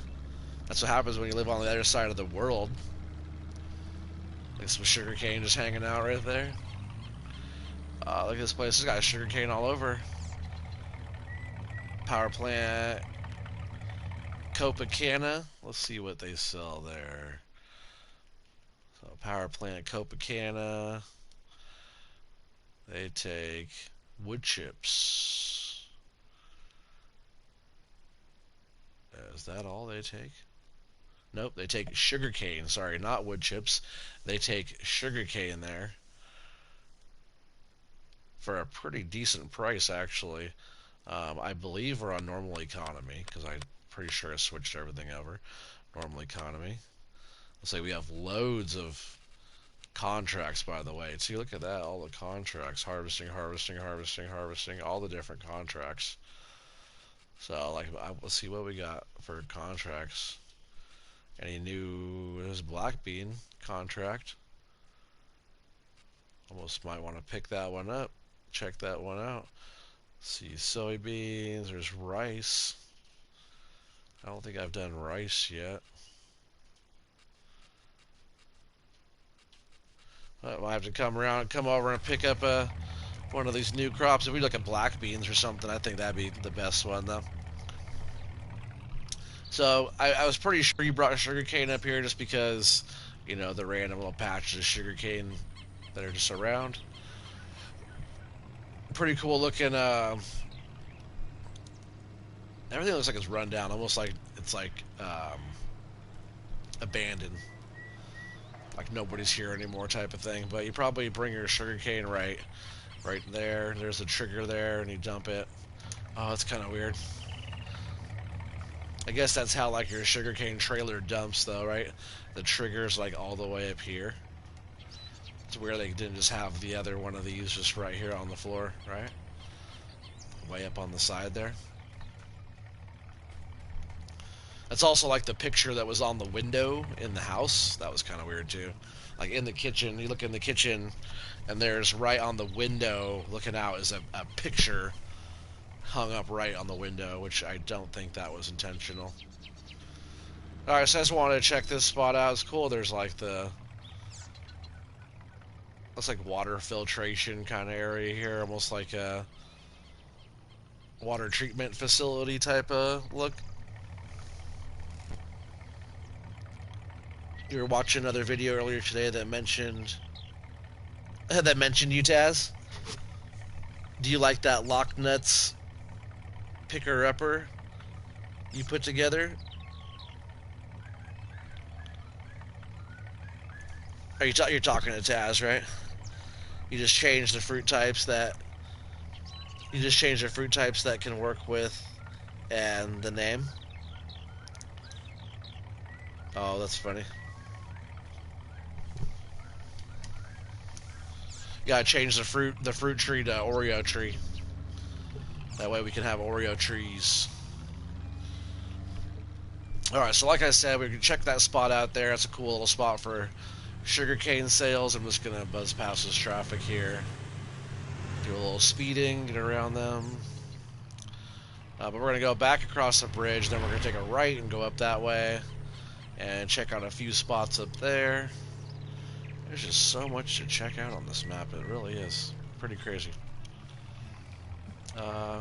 that's what happens when you live on the other side of the world. Like some sugarcane just hanging out right there. Look at this place. It's got sugarcane all over. Power plant. Copacabana. Let's see what they sell there. So power plant Copacabana. They take wood chips. Is that all they take? Nope, they take sugarcane. Sorry, not wood chips. They take sugarcane there. For a pretty decent price, actually. I believe we're on normal economy, because I'm pretty sure I switched everything over. Normal economy. Looks like we have loads of contracts, by the way. See, look at that. All the contracts. Harvesting, harvesting, harvesting, harvesting. All the different contracts. So, like, let's see what we got for contracts. Any new... There's black bean contract. Almost might want to pick that one up. Check that one out. See, soybeans. There's rice. I don't think I've done rice yet. I might have to come over and pick up one of these new crops. If we look at black beans or something, I think that'd be the best one, though. So, I was pretty sure you brought sugarcane up here just because, you know, the random little patches of sugarcane that are just around. Pretty cool looking, everything looks like it's run down, almost like it's like, abandoned. Like nobody's here anymore type of thing. But you probably bring your sugarcane right there. There's a trigger there and you dump it. Oh, that's kind of weird. I guess that's how like your sugarcane trailer dumps though, right? The trigger's like all the way up here. It's weird they didn't just have the other one of these just right here on the floor, right? Way up on the side there. That's also like the picture that was on the window in the house. That was kind of weird too. Like in the kitchen, you look in the kitchen and there's right on the window looking out is a picture hung up right on the window, which I don't think that was intentional. Alright, so I just wanted to check this spot out. It's cool. There's like the... looks like water filtration kind of area here. Almost like a water treatment facility type of look. You were watching another video earlier today that mentioned you, Taz. Do you like that lock nuts picker-upper you put together? You're talking to Taz, right? You just changed the fruit types that can work with and the name. Oh, that's funny. Gotta change the fruit tree to Oreo tree. That way we can have Oreo trees. Alright, so like I said, we can check that spot out there. It's a cool little spot for sugarcane sales. I'm just gonna buzz past this traffic here. Do a little speeding, get around them. But we're gonna go back across the bridge, then we're gonna take a right and go up that way. And check out a few spots up there. There's just so much to check out on this map. It really is pretty crazy. Pamonha,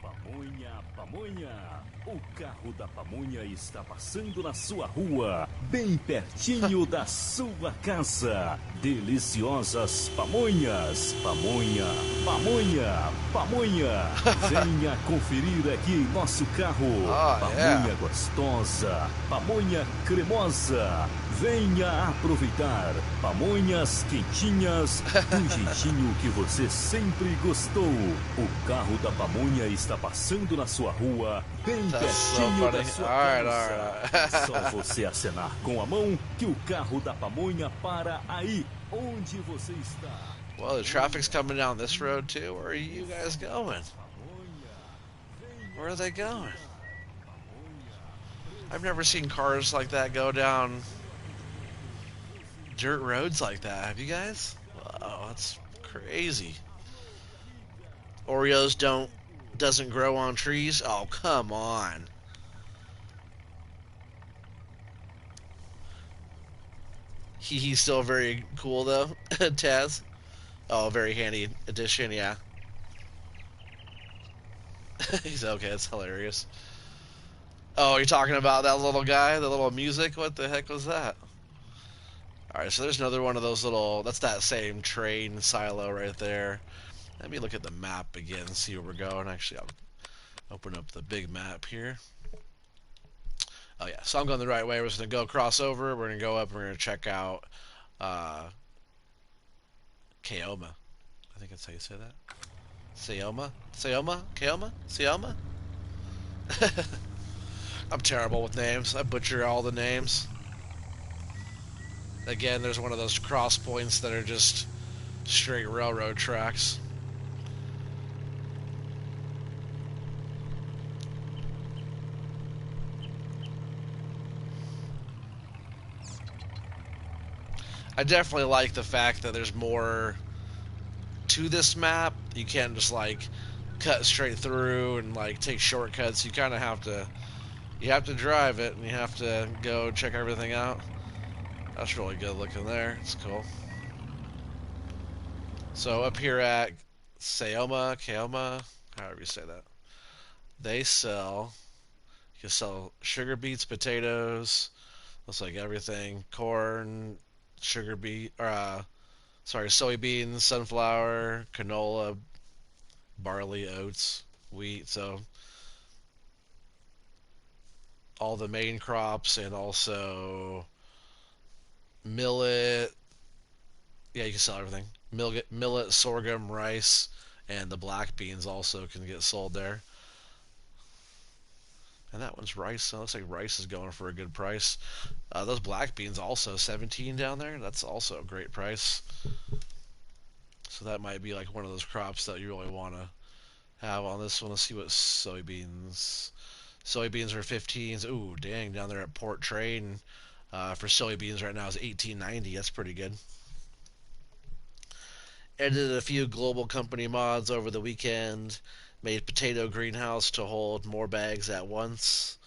pamonha, pamonha. O carro da pamonha está passando na sua rua, bem pertinho da sua casa. Deliciosas pamonhas, pamonha, pamonha, pamonha. Venha conferir aqui nosso carro. Pamonha gostosa, pamonha cremosa. Venha aproveitar pamonhas quentinhas do jeitinho que você sempre gostou. O carro da pamonha está passando na sua rua, bem pertinho da sua casa. Só você acenar com a mão que o carro da pamonha para aí onde você está. Well, the traffic's coming down this road too. Where are you guys going? Where are they going? I've never seen cars like that go down dirt roads like that. Have you guys? Wow, that's crazy. Oreos doesn't grow on trees? Oh, come on. He's still very cool though, Taz. Oh, very handy addition, yeah. He's okay, it's hilarious. Oh, you're talking about that little guy, the little music? What the heck was that? Alright, so there's another one of those little, that's that same train silo right there. Let me look at the map again and see where we're going. Actually, I'll open up the big map here. Oh yeah, so I'm going the right way. We're just going to go across over. We're going to go up and we're going to check out Kaoma. I think that's how you say that. Sayoma? Sayoma? Kaoma? Sayoma? I'm terrible with names. I butcher all the names. Again, there's one of those cross points that are just straight railroad tracks. I definitely like the fact that there's more to this map. You can't just like cut straight through and like take shortcuts. You kind of have to drive it and you have to go check everything out. That's really good looking there. It's cool. So up here at Kaoma, however you say that, they sell. You can sell sugar beets, potatoes. Looks like everything. Corn, sugar beet, soybeans, sunflower, canola, barley, oats, wheat. So all the main crops and also millet. Yeah, you can sell everything. Millet, sorghum, rice, and the black beans also can get sold there. And that one's rice, so it looks like rice is going for a good price. Those black beans also 17 down there. That's also a great price. So that might be like one of those crops that you really want to have on this one. Let's see what soybeans. Soybeans are 15s. Ooh, dang, down there at Port Train for soybeans right now is 18.90. That's pretty good. Edited a few global company mods over the weekend. Made potato greenhouse to hold more bags at once.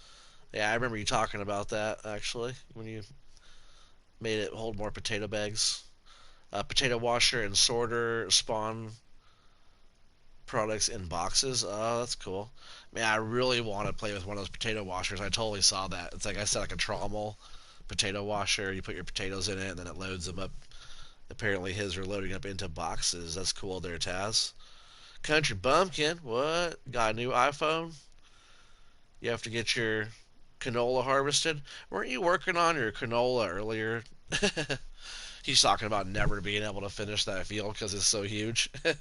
Yeah, I remember you talking about that actually when you made it hold more potato bags. Potato washer and sorter spawn products in boxes. Oh, that's cool. Man, I really want to play with one of those potato washers. I totally saw that. It's like I said, like a trommel potato washer. You put your potatoes in it and then it loads them up. Apparently his are loading up into boxes. That's cool there, Taz. Country Bumpkin, what? Got a new iPhone? You have to get your canola harvested? Weren't you working on your canola earlier? He's talking about never being able to finish that field because it's so huge. Are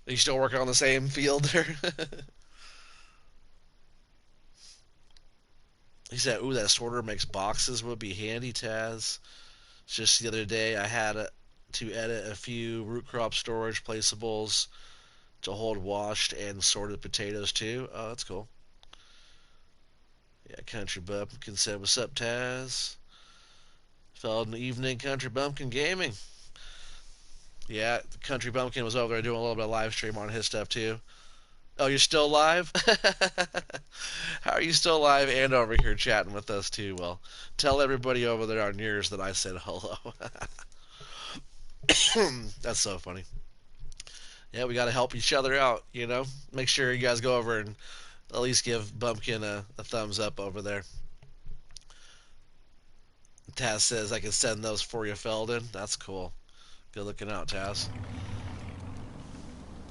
you still working on the same field there? He said, ooh, that sorter makes boxes would be handy, Taz. Just the other day I had to edit a few root crop storage placeables to hold washed and sorted potatoes too. Oh, that's cool. Yeah, Country Bumpkin said, what's up, Taz? Fell in the evening, Country Bumpkin Gaming. Yeah, Country Bumpkin was over there doing a little bit of live stream on his stuff too. Oh, you're still live? How are you still live and over here chatting with us too? Well, tell everybody over there on yours that I said hello. That's so funny. Yeah, we got to help each other out, you know? Make sure you guys go over and at least give Bumpkin a thumbs up over there. Taz says I can send those for you, Feldon. That's cool. Good looking out, Taz.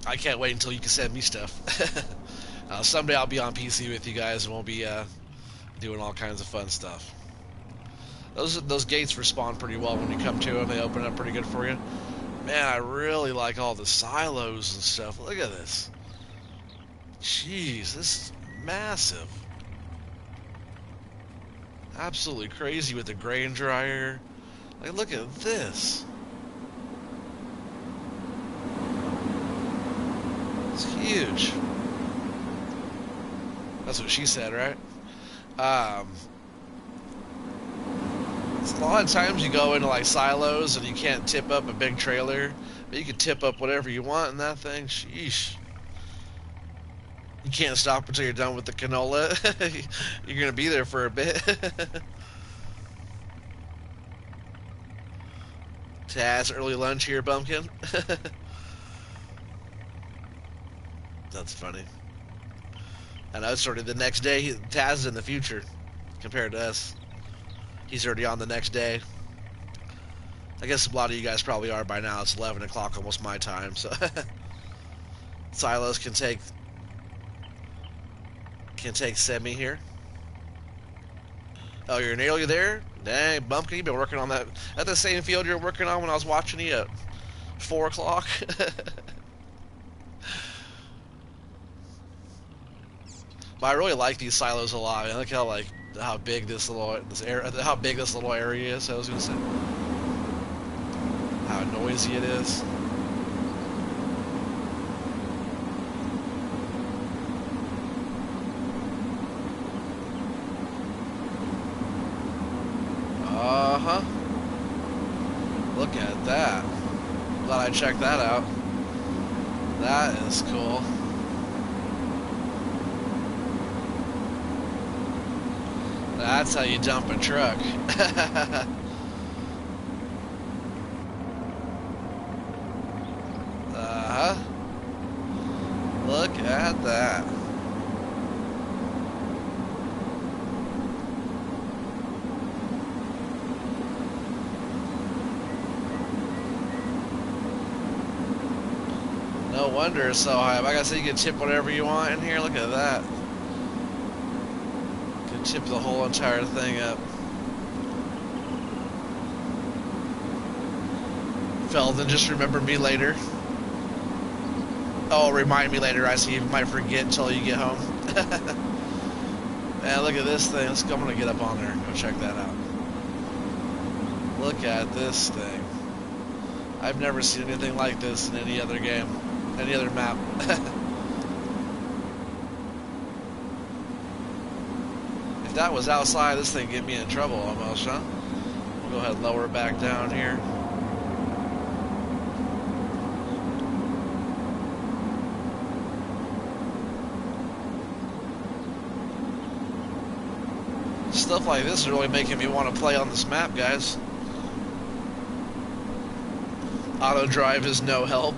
I can't wait until you can send me stuff. Someday I'll be on PC with you guys and we'll be doing all kinds of fun stuff. Those gates respawn pretty well when you come to them. They open up pretty good for you. Man, I really like all the silos and stuff. Look at this. Jeez, this is massive. Absolutely crazy with the grain dryer. Like, look at this. It's huge. That's what she said, right? A lot of times you go into like silos and you can't tip up a big trailer, but you can tip up whatever you want in that thing. Sheesh. You can't stop until you're done with the canola. You're gonna be there for a bit. Taz, early lunch here, Bumpkin. That's funny. I know it's sort of the next day. Taz is in the future compared to us. He's already on the next day. I guess a lot of you guys probably are by now. It's 11 o'clock, almost my time. So silos can take semi here. Oh, you're nearly there? Dang, Bumpkin, you've been working on that at the same field you're working on when I was watching you at 4 o'clock. But I really like these silos a lot. I like how big this little area is. I was gonna say how noisy it is. Uh-huh. Look at that. Glad I checked that out. That is cool. That's how you dump a truck. Uh-huh. Look at that. No wonder it's so high. Like I said, you can tip whatever you want in here. Look at that. Can tip the whole entire thing up. Feldon, just remember me later. Oh, remind me later. I see you might forget until you get home. Man, look at this thing. I'm gonna get up on there and go check that out. Look at this thing. I've never seen anything like this in any other game, any other map. If that was outside, this thing get me in trouble almost, huh? We'll go ahead and lower it back down here. Stuff like this is really making me want to play on this map, guys. Auto drive is no help.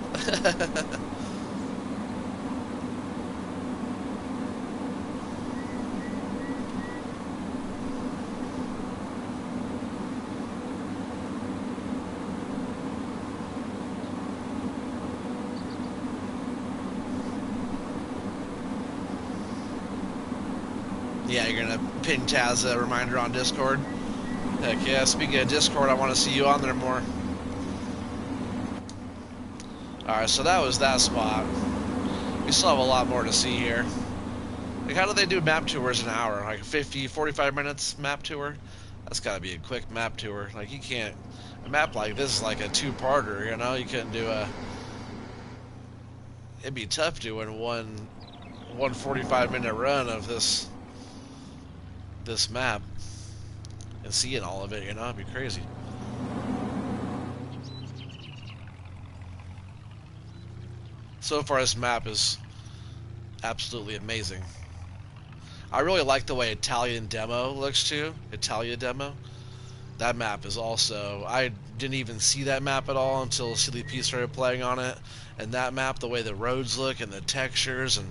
Yeah, you're gonna ping Taz a reminder on Discord. Heck yeah, speaking of Discord, I want to see you on there more. Alright, so that was that spot. We still have a lot more to see here. Like, how do they do map tours an hour? Like 50, 45 minutes map tour? That's gotta be a quick map tour. Like, you can't... A map like this is like a two-parter, you know? You couldn't do a... It'd be tough doing one 45-minute run of this map and seeing all of it, you know? It'd be crazy. So far, this map is Absolutely amazing. I really like the way Italian Demo looks too. Italia Demo. That map is also. I didn't even see that map at all until Silly P started playing on it. And that map, the way the roads look and the textures and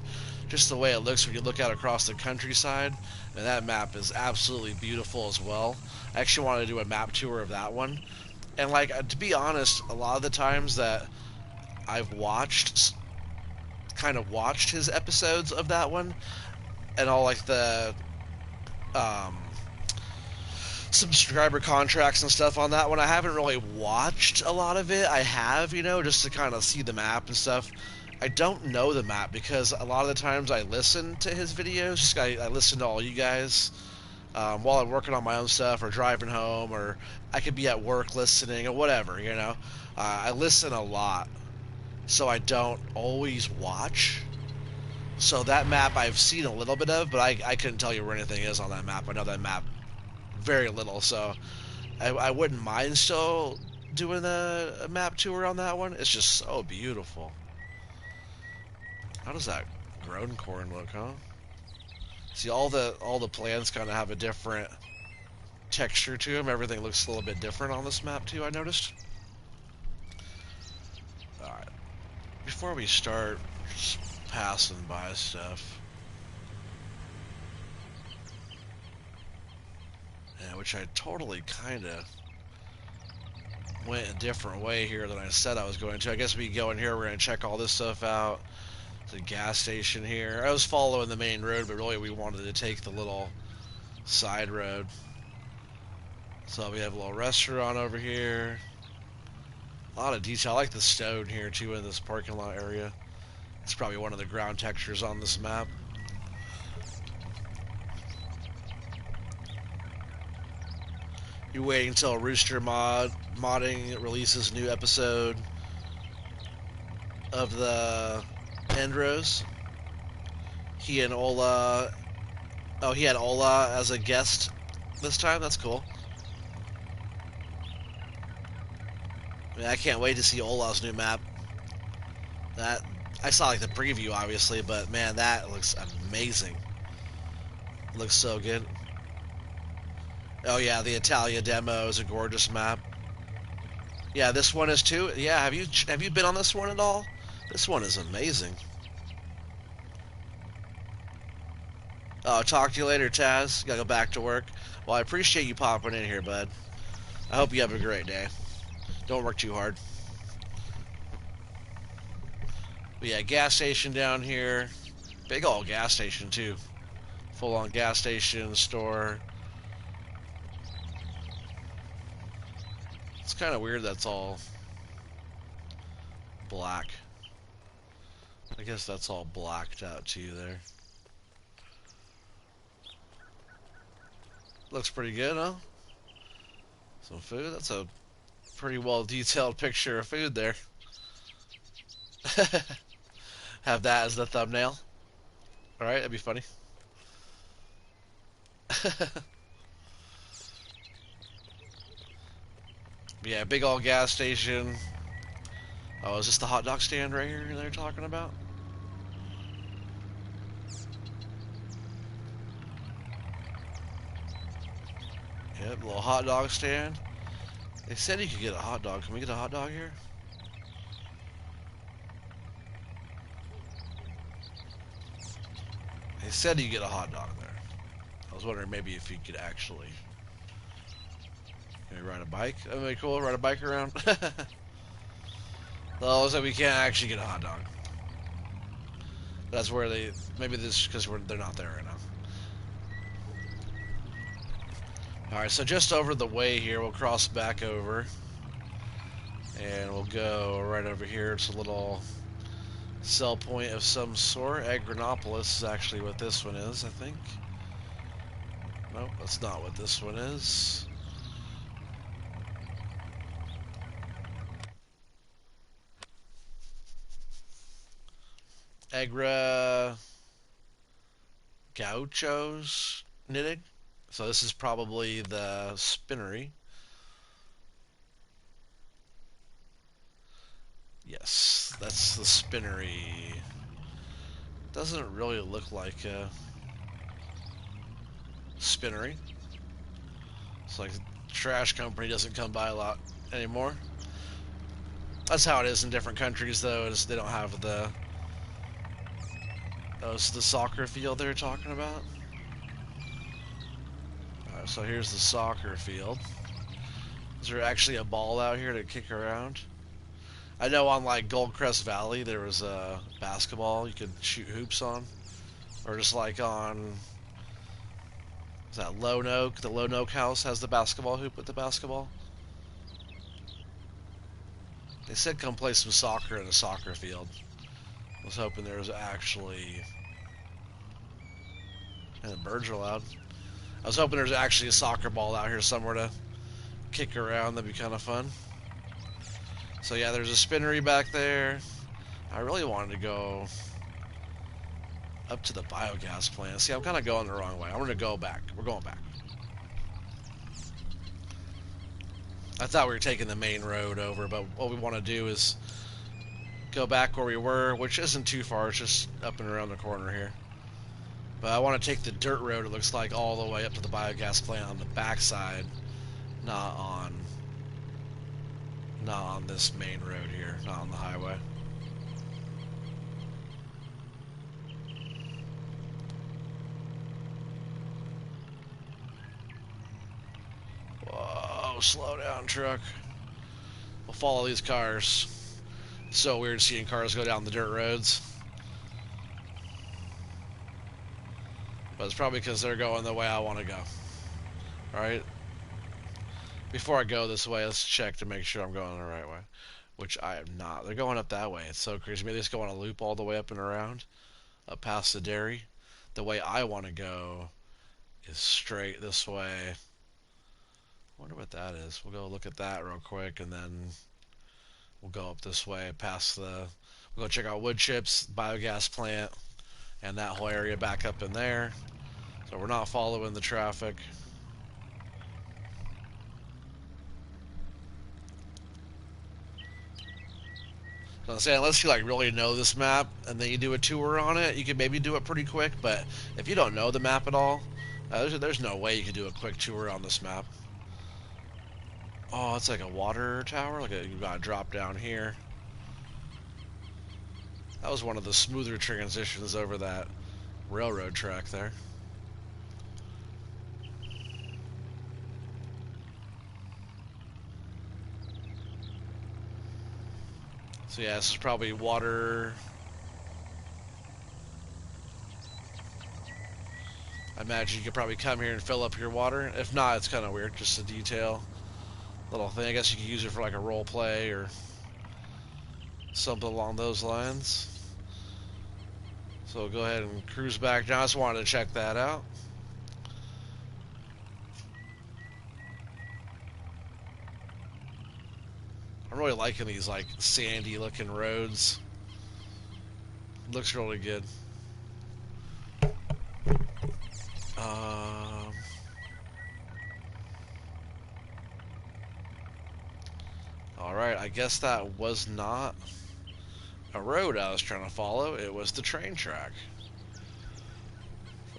just the way it looks when you look out across the countryside, and that map is absolutely beautiful as well. I actually want to do a map tour of that one. And like to be honest, a lot of the times that I've watched his episodes of that one, and all like the um, subscriber contracts and stuff on that one. I haven't really watched a lot of it. I have, just to kind of see the map and stuff. I don't know the map because a lot of the times I listen to his videos. I listen to all you guys while I'm working on my own stuff or driving home, or I could be at work listening or whatever. I listen a lot, so I don't always watch. So that map I've seen a little bit of, but I couldn't tell you where anything is on that map. I know that map very little, so I wouldn't mind still doing a map tour on that one. It's just so beautiful. How does that grown corn look, huh? See, all the plants kind of have a different texture to them. Everything looks a little bit different on this map too, I noticed. Alright, before we start just passing by stuff, yeah, which I totally kind of went a different way here than I said I was going to. I guess we go in here, we're going to check all this stuff out. There's a gas station here. I was following the main road, but really we wanted to take the little side road. So we have a little restaurant over here. A lot of detail. I like the stone here too in this parking lot area. It's probably one of the ground textures on this map. You're waiting until Rooster Modding releases a new episode of the Endros. He and Ola. Oh, he had Ola as a guest this time. That's cool. I mean, I can't wait to see Ola's new map. That I saw like the preview, obviously, but man, that looks amazing. Looks so good. Oh yeah, the Italia demo is a gorgeous map. Yeah, this one is too. Yeah, have you been on this one at all? This one is amazing. Oh, talk to you later, Taz. Gotta go back to work. Well, I appreciate you popping in here, bud. I hope you have a great day. Don't work too hard. But yeah, gas station down here. Big old gas station, too. Full on gas station, store. It's kind of weird that's all black. I guess that's all blacked out to you there. Looks pretty good, huh? Some food. That's a pretty well detailed picture of food there. Have that as the thumbnail. Alright, that'd be funny. Yeah, big old gas station. Oh, is this the hot dog stand right here they're talking about? Yep, little hot dog stand. They said you could get a hot dog. Can we get a hot dog here? They said you get a hot dog there. I was wondering maybe if you could actually maybe ride a bike. That'd be cool. Ride a bike around. Well, so we can't actually get a hot dog. That's where they maybe this because they're not there right now. All right, so just over the way here, we'll cross back over, and we'll go right over here. It's a little sell point of some sort. Agronopolis is actually what this one is, I think. Nope, that's not what this one is. Agra Gauchos knitting. So this is probably the spinnery. Yes, that's the spinnery. Doesn't really look like a spinnery. It's like the trash company doesn't come by a lot anymore. That's how it is in different countries, though. Is they don't have the the soccer field they were talking about. Alright, so here's the soccer field. Is there actually a ball out here to kick around? I know on like Goldcrest Valley there was a basketball you could shoot hoops on, or just like on is that Lone Oak? The Lone Oak house has the basketball hoop with the basketball. They said come play some soccer in a soccer field. I was hoping there was actually, and the birds are loud. I was hoping there's actually a soccer ball out here somewhere to kick around. That'd be kind of fun. So yeah, there's a spinnery back there. I really wanted to go up to the biogas plant. See, I'm kind of going the wrong way. I'm going to go back. We're going back. I thought we were taking the main road over, but what we want to do is go back where we were, which isn't too far. It's just up and around the corner here. But I want to take the dirt road, it looks like, all the way up to the biogas plant on the backside, not on this main road here, not on the highway. Whoa, slow down, truck. We'll follow these cars. It's so weird seeing cars go down the dirt roads. But it's probably because they're going the way I want to go. Alright? Before I go this way, let's check to make sure I'm going the right way. Which I am not. They're going up that way. It's so crazy. Maybe they just go on a loop all the way up and around. Up past the dairy. The way I want to go is straight this way. I wonder what that is. We'll go look at that real quick, and then we'll go up this way past the... We'll go check out wood chips, biogas plant, and that whole area back up in there. So we're not following the traffic. So I'm saying, unless you like really know this map and then you do a tour on it, you can maybe do it pretty quick. But if you don't know the map at all, there's no way you can do a quick tour on this map. Oh, it's like a water tower. You gotta drop down here. That was one of the smoother transitions over that railroad track there. So yeah, this is probably water. I imagine you could probably come here and fill up your water. If not, it's kind of weird, just a detail. Little thing. I guess you could use it for like a role play or something along those lines. So we'll go ahead and cruise back down. I just wanted to check that out. I'm really liking these like sandy looking roads. Looks really good. Alright, I guess that was not a road I was trying to follow. It was the train track.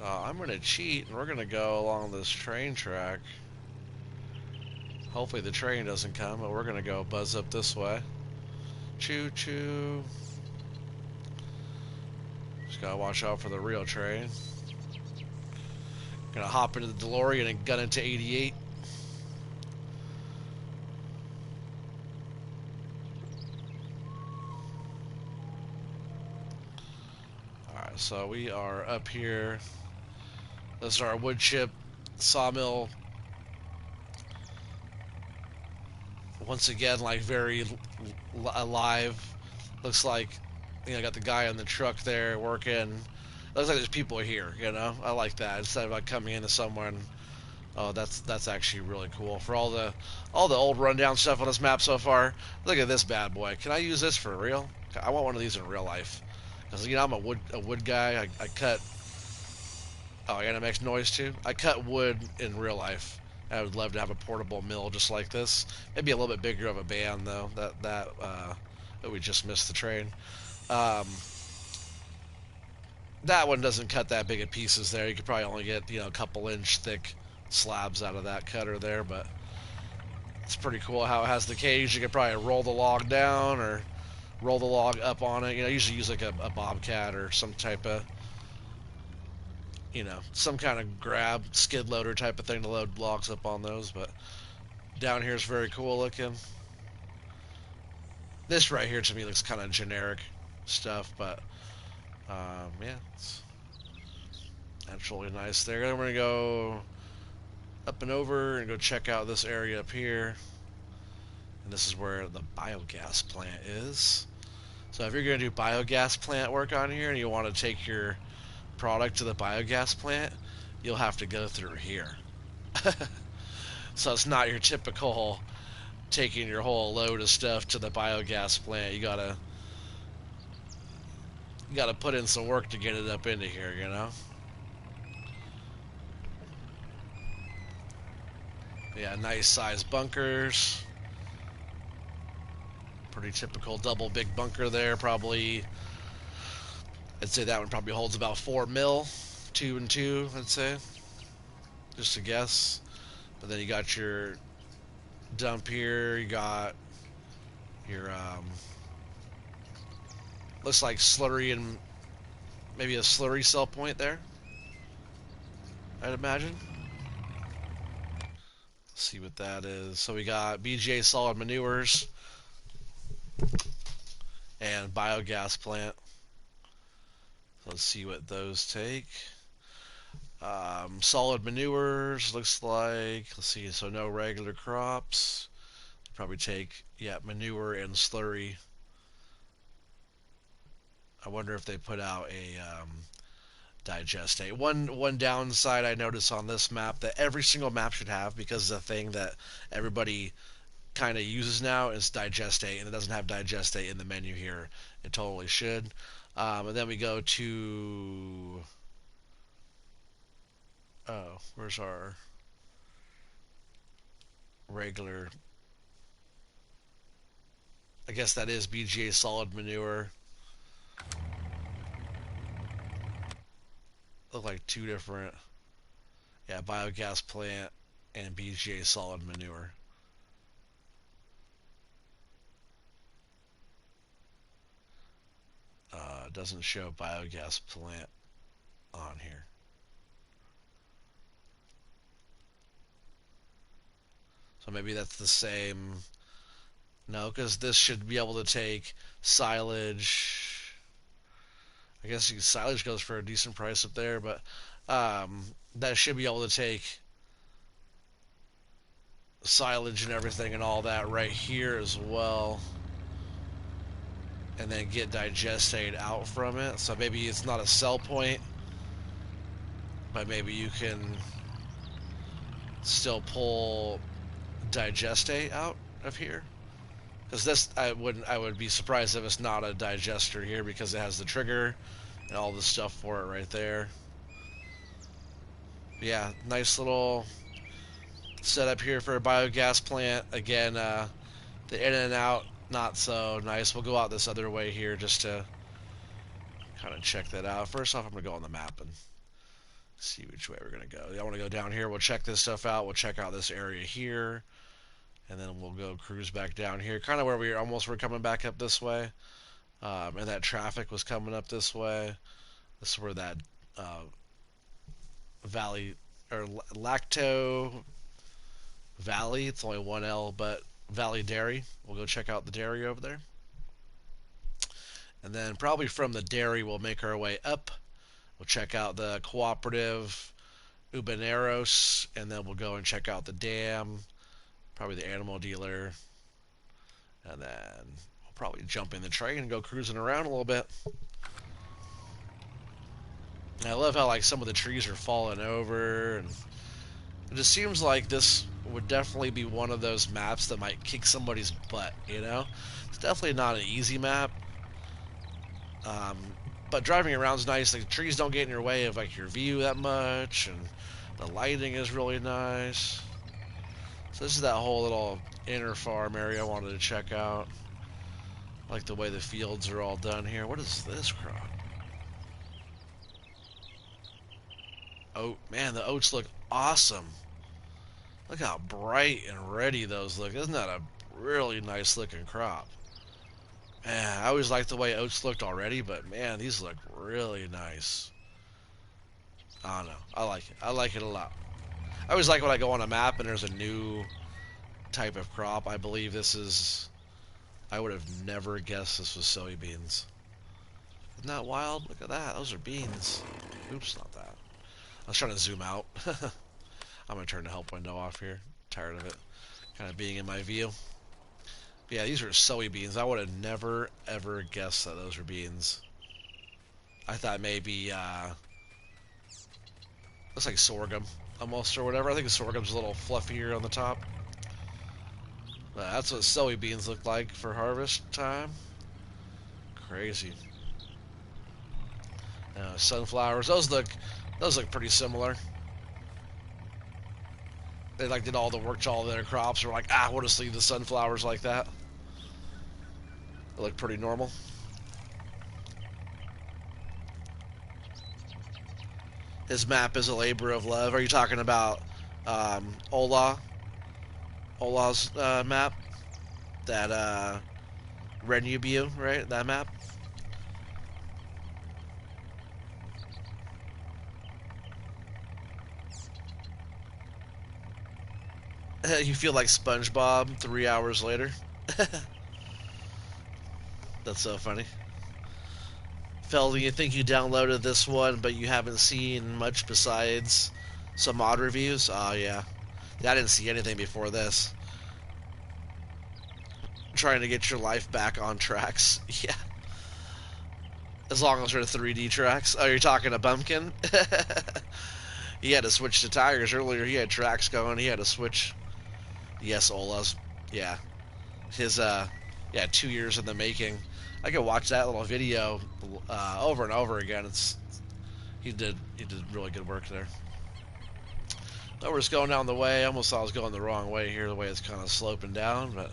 I'm going to cheat and we're going to go along this train track. Hopefully the train doesn't come, but we're going to go buzz up this way. Choo choo. Just got to watch out for the real train. Gonna hop into the DeLorean and gun into 88. Alright, so we are up here. This is our wood chip sawmill. Once again, like very alive. Looks like, you know, got the guy on the truck there working. Looks like there's people here, you know. I like that. Instead of like coming into someone, oh, that's actually really cool. For all the old rundown stuff on this map so far, look at this bad boy. Can I use this for real? I want one of these in real life, because you know I'm a wood guy. I cut. Oh, I gotta make noise too. I cut wood in real life. I would love to have a portable mill just like this. Maybe a little bit bigger of a band though. That we just missed the train. that one doesn't cut that big of pieces there. You could probably only get, a couple inch thick slabs out of that cutter there, but it's pretty cool how it has the cage. You could probably roll the log down or roll the log up on it. Usually use like a bobcat or some type of, some kind of grab skid loader type of thing to load logs up on those. But down here is very cool looking. This right here to me looks kind of generic stuff, but yeah, that's really nice there. Then we're gonna go up and over and go check out this area up here. And this is where the biogas plant is. So if you're going to do biogas plant work on here and you want to take your product to the biogas plant, you'll have to go through here. So it's not your typical taking your whole load of stuff to the biogas plant. You gotta put in some work to get it up into here, Yeah, nice size bunkers. Pretty typical double big bunker there. Probably, I'd say that one probably holds about 4 mil, 2 and 2, I'd say, just a guess. But then you got your dump here. You got your looks like slurry and maybe a slurry cell point there, I'd imagine. Let's see what that is. So we got BGA solid manures and biogas plant. So let's see what those take. Solid manures looks like, let's see, so no regular crops. Probably take, manure and slurry. I wonder if they put out a digestate. One downside I notice on this map that every single map should have, because the thing that everybody kind of uses now is digestate, and it doesn't have digestate in the menu here. It totally should. And then we go to, where's our regular, I guess that is BGA solid manure. Look like two different, biogas plant and BGA solid manure. Doesn't show biogas plant on here. So maybe that's the same. No, because this should be able to take silage. I guess silage goes for a decent price up there, but that should be able to take silage and everything and all that right here as well, and then get digestate out from it. So maybe it's not a sell point, but maybe you can still pull digestate out of here. Because this, I would be surprised if it's not a digester here, because it has the trigger and all the stuff for it right there. Yeah, nice little setup here for a biogas plant. Again, the in and out, not so nice. We'll go out this other way here just to kind of check that out. First off, I'm going to go on the map and see which way we're going to go. I want to go down here. We'll check this stuff out. We'll check out this area here. And then we'll go cruise back down here. Kind of where we almost were coming back up this way. And that traffic was coming up this way. This is where that Valley, or Lacto Valley, it's only one L, but Valley Dairy. We'll go check out the dairy over there. And then probably from the dairy, we'll make our way up. We'll check out the cooperative Ubaneros, and then we'll go and check out the dam, probably the animal dealer, and then we'll probably jump in the train and go cruising around a little bit. And I love how like some of the trees are falling over, and it just seems like this would definitely be one of those maps that might kick somebody's butt, It's definitely not an easy map. But driving around is nice. Like, the trees don't get in your way of like your view that much, and the lighting is really nice. So this is that whole little inner farm area I wanted to check out. I like the way the fields are all done here. What is this crop? oat. Man, the oats look awesome. Look how bright and ready those look. Isn't that a really nice looking crop? Man, I always liked the way oats looked already, but man, these look really nice. I don't know. I like it. I like it a lot. I always like when I go on a map and there's a new type of crop. I believe this is... I would have never guessed this was soybeans. Isn't that wild? Look at that. Those are beans. Oops, not that. I was trying to zoom out. I'm going to turn the help window off here. Tired of it kind of being in my view. But yeah, these are soybeans. I would have never, ever guessed that those were beans. I thought maybe, looks like sorghum almost or whatever. I think the sorghum's a little fluffier on the top. But that's what soybeans look like for harvest time. Crazy. Sunflowers. Those look pretty similar. They like did all the work to all their crops. We're like, we'll just leave the sunflowers like that. They look pretty normal. His map is a labor of love. Are you talking about Ola's map? That Renubu, right? That map? You feel like SpongeBob 3 hours later. That's so funny. Feldy, you think you downloaded this one, but you haven't seen much besides some mod reviews? Oh, yeah. I didn't see anything before this. Trying to get your life back on tracks. Yeah. As long as they're 3D tracks. Oh, you're talking to Bumpkin? He had to switch to tires earlier. He had tracks going. He had to switch. Yes, Ola's. Yeah. His, yeah, 2 years in the making. I could watch that little video over and over again. He did really good work there. Now we're just going down the way. I almost thought I was going the wrong way here, the way it's kind of sloping down, but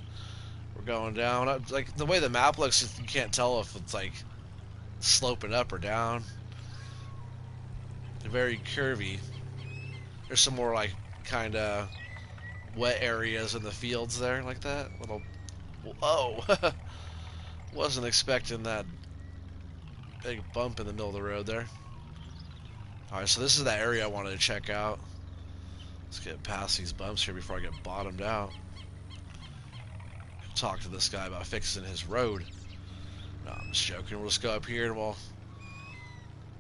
we're going down. Like the way the map looks, you can't tell if it's like sloping up or down. They're very curvy. There's some more like kind of wet areas in the fields there, like that. Little, whoa. Wasn't expecting that big bump in the middle of the road there. Alright, so this is that area I wanted to check out. Let's get past these bumps here before I get bottomed out. Talk to this guy about fixing his road. No, I'm just joking. We'll just go up here and we'll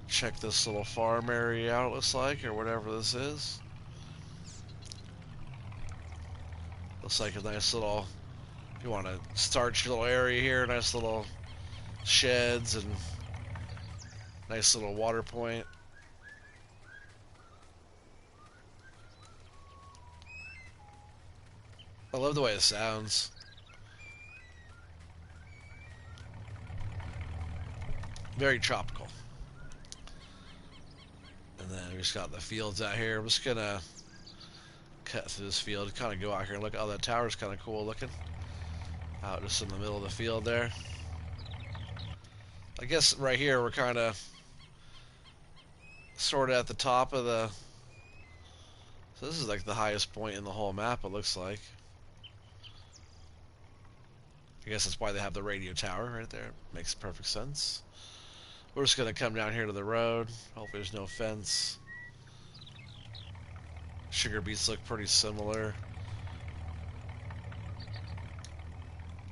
check this little farm area out, it looks like, or whatever this is. Looks like a nice little... You want to start your little area here, nice little sheds and nice little water point. I love the way it sounds. Very tropical. And then we just got the fields out here. I'm just gonna cut through this field, kind of go out here and look. Oh, that tower's kind of cool looking. Out just in the middle of the field there. I guess right here we're kind of sort of at the top of the... So this is like the highest point in the whole map, it looks like. I guess that's why they have the radio tower right there. Makes perfect sense. We're just going to come down here to the road. Hopefully there's no fence. Sugar beets look pretty similar.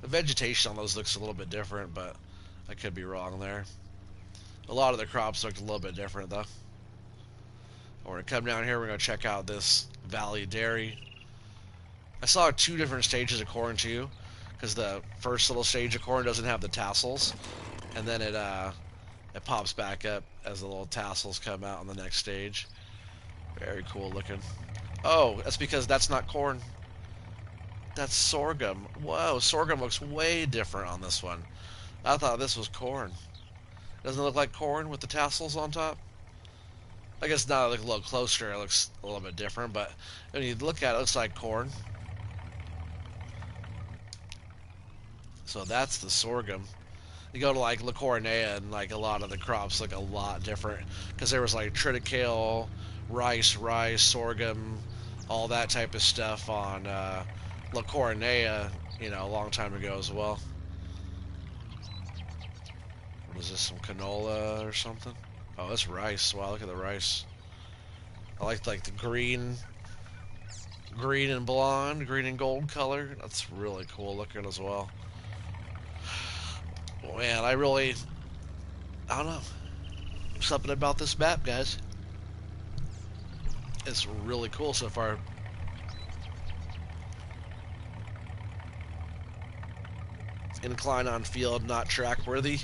The vegetation on those looks a little bit different, but I could be wrong there. A lot of the crops looked a little bit different, though. We're going to come down here. We're going to check out this Valley Dairy. I saw 2 different stages of corn, too, because the first little stage of corn doesn't have the tassels, and then it pops back up as the little tassels come out on the next stage. Very cool looking. Oh, that's because that's not corn. That's sorghum. Whoa, sorghum looks way different on this one. I thought this was corn. Doesn't it look like corn with the tassels on top? I guess now I look a little closer, it looks a little bit different, but when you look at it, it looks like corn. So that's the sorghum. You go to like La Coronea and like a lot of the crops look a lot different because there was like triticale, rice, sorghum, all that type of stuff on La Coronea, you know, a long time ago as well. What is this, some canola or something? Oh, that's rice. Wow, look at the rice. I like the green and blonde, green and gold color. That's really cool looking as well. Man, I don't know. Something about this map, guys. It's really cool so far. Incline on field, not track worthy.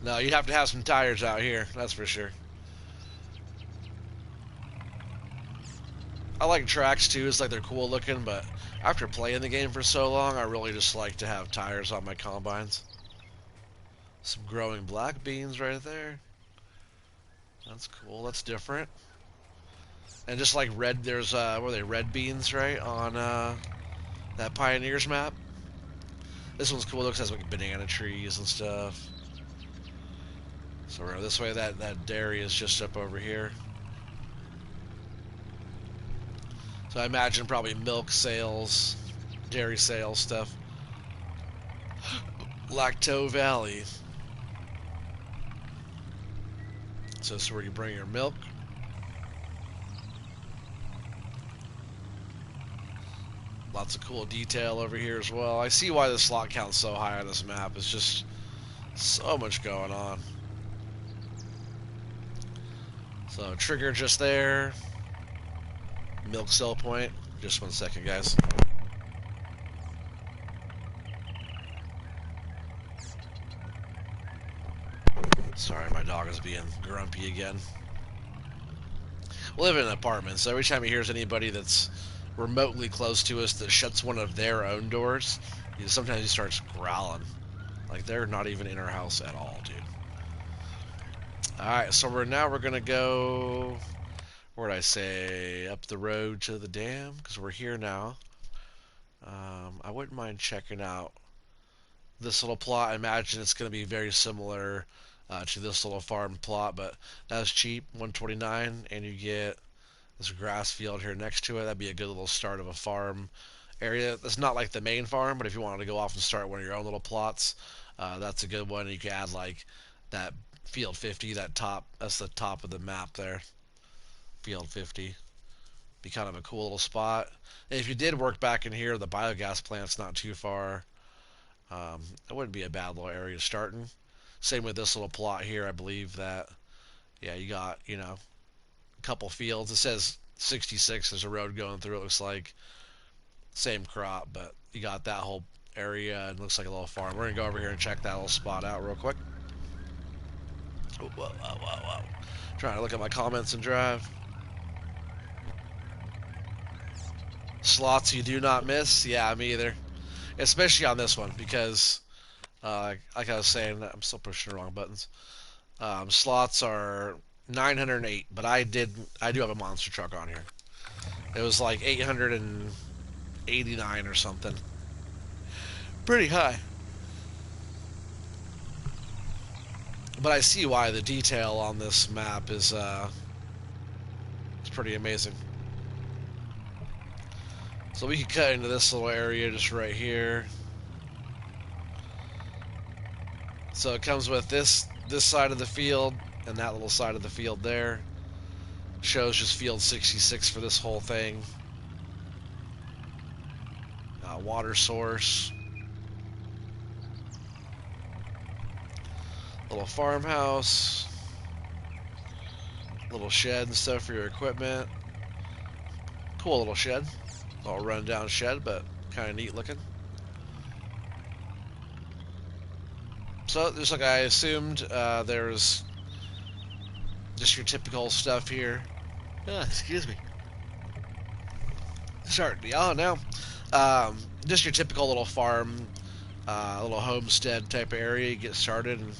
No, you have to have some tires out here, that's for sure. I like tracks too, it's like they're cool looking, but after playing the game for so long, I really just like to have tires on my combines. Some growing black beans right there. That's cool, that's different. And just like red, there's, what are they, red beans, right, on that Pioneers map. This one's cool, it looks like banana trees and stuff. So we're this way, that dairy is just up over here. So I imagine probably milk sales, dairy sales stuff. Lacto Valley. So this is where you bring your milk. Lots of cool detail over here as well. I see why the slot count's so high on this map. It's just so much going on. So trigger just there. Milk sell point. Just 1 second, guys. Sorry, my dog is being grumpy again. We live in an apartment, so every time he hears anybody that's remotely close to us that shuts one of their own doors, sometimes he starts growling. Like they're not even in our house at all, dude. Alright, so we're gonna go, where'd I say, up the road to the dam, because we're here now. I wouldn't mind checking out this little plot. I imagine it's going to be very similar to this little farm plot, but that's cheap, 129, and you get this grass field here next to it. That'd be a good little start of a farm area. It's not like the main farm, but if you wanted to go off and start one of your own little plots, that's a good one. You can add like that field 50, that's the top of the map there. Field 50. Be kind of a cool little spot. And if you did work back in here, the biogas plant's not too far. It wouldn't be a bad little area starting. Same with this little plot here. I believe that, yeah, you got, you know, a couple fields. It says 66. There's a road going through. It looks like same crop, but you got that whole area and looks like a little farm. We're gonna go over here and check that little spot out real quick. Whoa, whoa, whoa, whoa. Trying to look at my comments and drive. Slots you do not miss. Yeah, me either. Especially on this one because, like I was saying, I'm still pushing the wrong buttons. Slots are 908, but I do have a monster truck on here. It was like 889 or something. Pretty high. But I see why the detail on this map is it's pretty amazing. So we could cut into this little area just right here. So it comes with this side of the field and that little side of the field there. Shows just field 66 for this whole thing. Water source. Little farmhouse. Little shed and stuff for your equipment. Cool little shed. Little run down shed, but kind of neat looking. So, just like I assumed, there's just your typical stuff here. Excuse me. Starting to yawn now. Just your typical little farm, little homestead type of area. You get started and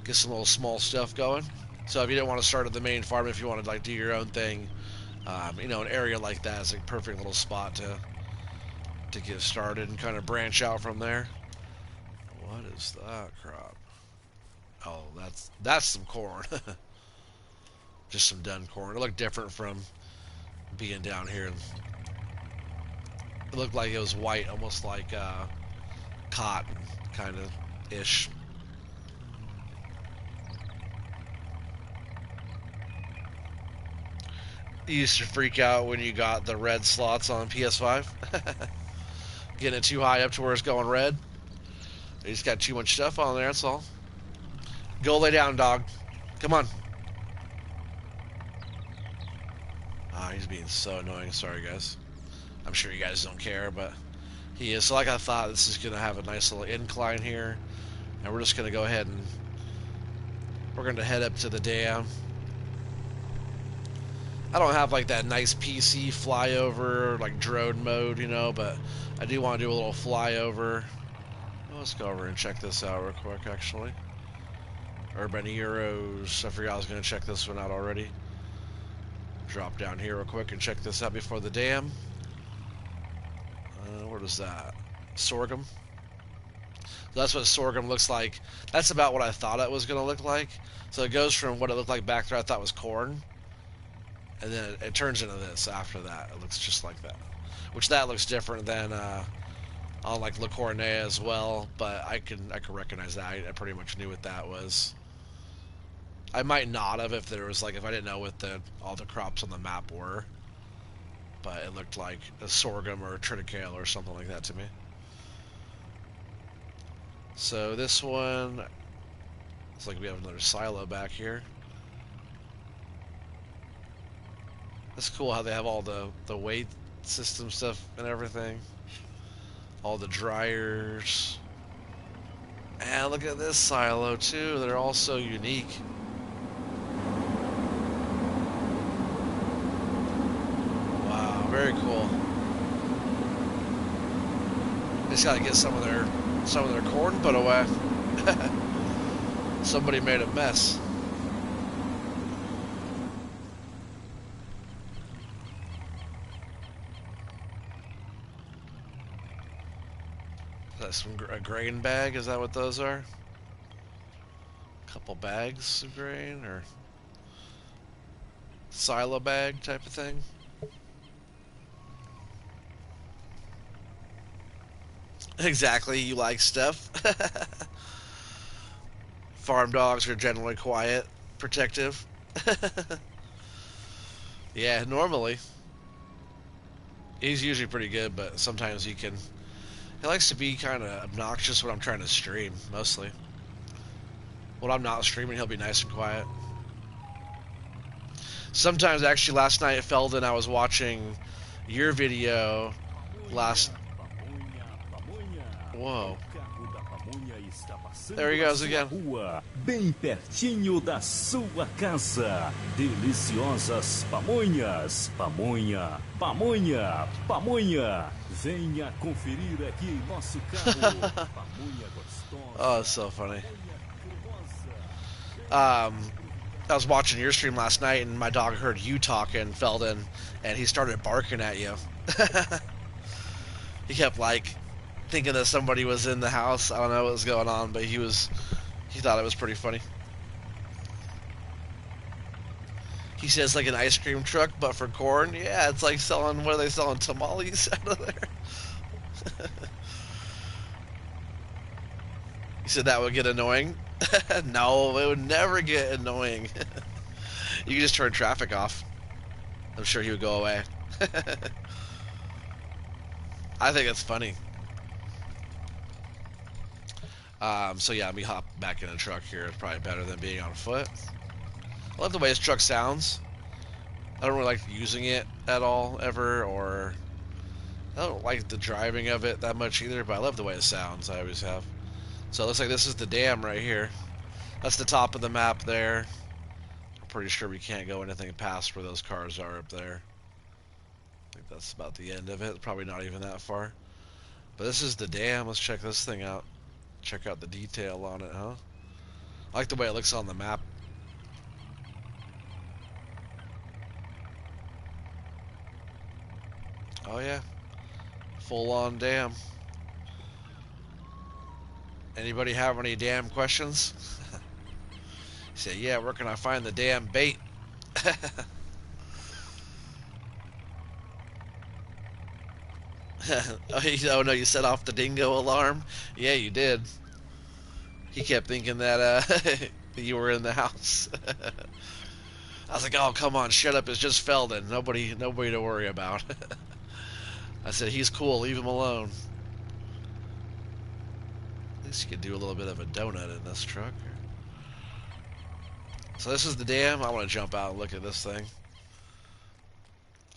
get some little small stuff going. So if you didn't want to start at the main farm, if you wanted to like do your own thing, you know, an area like that is a perfect little spot to get started and kind of branch out from there. What is that crop? Oh, that's some corn. just some done corn. It looked different from being down here. It looked like it was white, almost like cotton, kind of ish. You used to freak out when you got the red slots on PS5. Getting it too high up to where it's going red. You just got too much stuff on there, that's all. Go lay down, dog. Come on. Ah, he's being so annoying. Sorry, guys. I'm sure you guys don't care, but he is. So like I thought, this is going to have a nice little incline here. And we're just going to go ahead and we're going to head up to the dam. I don't have like that nice PC flyover, like drone mode, you know, but I do want to do a little flyover. Well, let's go over and check this out real quick, actually. Urban Heroes. I forgot I was going to check this one out already. Drop down here real quick and check this out before the dam. What is that? Sorghum. So that's what sorghum looks like. That's about what I thought it was going to look like. So it goes from what it looked like back there I thought was corn. And then it turns into this after that. It looks just like that. Which that looks different than on like Le Cornet as well. But I can recognize that. I pretty much knew what that was. I might not have if there was like if I didn't know what all the crops on the map were. But it looked like a sorghum or a triticale or something like that to me. So this one, it's like we have another silo back here. It's cool how they have all the weight system stuff and everything. All the dryers. And look at this silo too. They're all so unique. Wow, very cool. They just gotta get some of their corn put away. Somebody made a mess. That's a grain bag, is that what those are? A couple bags of grain, or silo bag type of thing? Exactly, you like stuff. Farm dogs are generally quiet, protective. Yeah, normally. He's usually pretty good, but sometimes he likes to be kind of obnoxious when I'm trying to stream, mostly. When I'm not streaming, he'll be nice and quiet. Sometimes, actually, last night, Feldon, I was watching your video last... Whoa. There he goes again. Bem pertinho da sua casa. Deliciosas pamonhas. Pamonha, pamonha, pamonha. Venha conferir aqui em nosso carro. Pamonha gostosa. Oh, it's so funny. I was watching your stream last night, and my dog heard you talking, Feldon, and he started barking at you. He kept like thinking that somebody was in the house. I don't know what was going on, but he thought it was pretty funny. He says like an ice cream truck, but for corn. Yeah, it's like selling, what are they selling, tamales out of there? He said that would get annoying. No, it would never get annoying. You could just turn traffic off. I'm sure he would go away. I think it's funny. So yeah, let me hop back in a truck here. It's probably better than being on foot. I love the way this truck sounds. I don't really like using it at all, ever, or I don't like the driving of it that much either, but I love the way it sounds. I always have. So it looks like this is the dam right here. That's the top of the map there. I'm pretty sure we can't go anything past where those cars are up there. I think that's about the end of it. Probably not even that far. But this is the dam. Let's check this thing out. Check out the detail on it, huh? I like the way it looks on the map. Oh yeah. Full on dam. Anybody have any damn questions? He said, yeah, where can I find the damn bait? Oh no, you set off the dingo alarm? Yeah, you did. He kept thinking that you were in the house. I was like, oh, come on, shut up. It's just Feldon. Nobody to worry about. I said, he's cool. Leave him alone. At least you could do a little bit of a donut in this truck. So this is the dam. I want to jump out and look at this thing.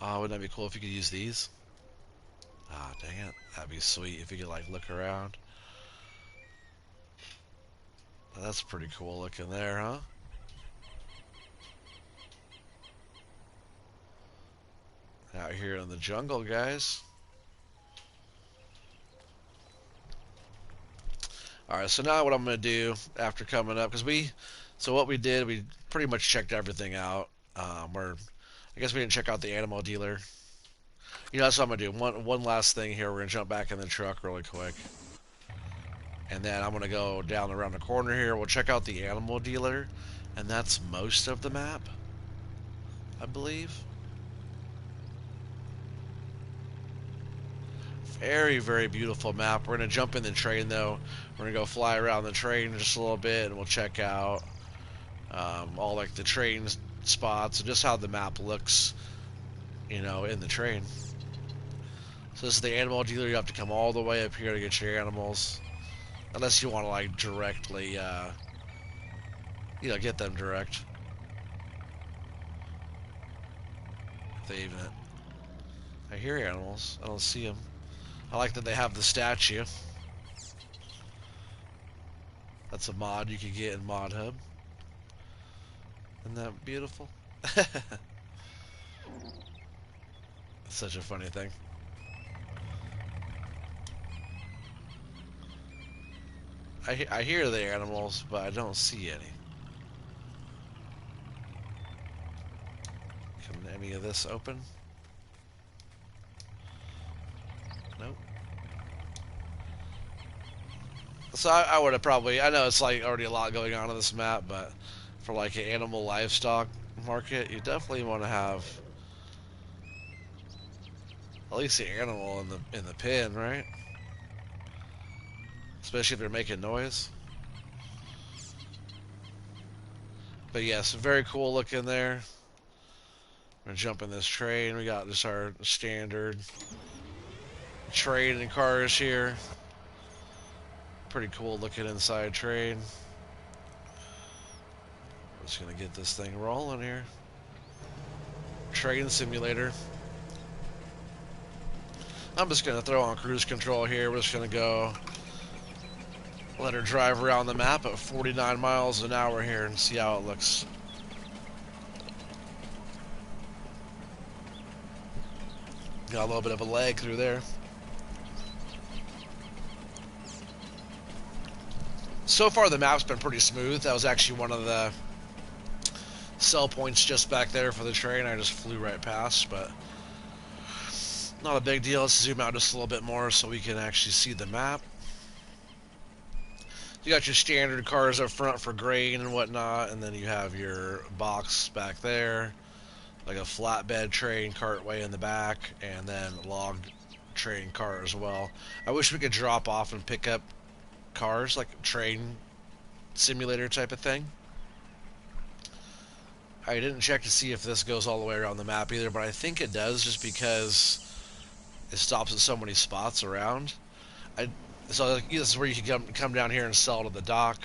Oh, wouldn't that be cool if you could use these? Ah, dang it. That'd be sweet if you could, like, look around. That's pretty cool looking there, huh? Out here in the jungle, guys. Alright, so now what I'm going to do after coming up, because what we did, we pretty much checked everything out. I guess we didn't check out the animal dealer. You know, that's what I'm going to do. One last thing here. We're going to jump back in the truck really quick. And then I'm going to go down around the corner here. We'll check out the animal dealer. And that's most of the map, I believe. Very, very beautiful map. We're going to jump in the train, though. We're going to go fly around the train just a little bit, and we'll check out all, like, the train spots and just how the map looks, you know, in the train. So this is the animal dealer. You have to come all the way up here to get your animals. Unless you want to, like, directly, you know, get them direct. They even... I hear animals. I don't see them. I like that they have the statue. That's a mod you could get in Mod Hub. Isn't that beautiful? Such a funny thing. I hear the animals, but I don't see any. Can any of this open? Nope. So I would have probably... I know it's like already a lot going on this map, but for like an animal livestock market, you definitely want to have at least the animal in the pen, right? Especially if they're making noise. But yes, very cool looking there. We're gonna jump in this train. We got just our standard train and cars here. Pretty cool looking inside train. Just gonna get this thing rolling here. Train simulator. I'm just gonna throw on cruise control here. We're just gonna go let her drive around the map at 49 miles an hour here and see how it looks. Got a little bit of a lag through there. So far the map's been pretty smooth. That was actually one of the sell points just back there for the train. I just flew right past, but not a big deal. Let's zoom out just a little bit more so we can actually see the map. You got your standard cars up front for grain and whatnot, and then you have your box back there, like a flatbed train cart way in the back, and then log train car as well. I wish we could drop off and pick up cars, like train simulator type of thing. I didn't check to see if this goes all the way around the map either, but I think it does just because it stops at so many spots around. So this is where you can come down here and sell to the dock.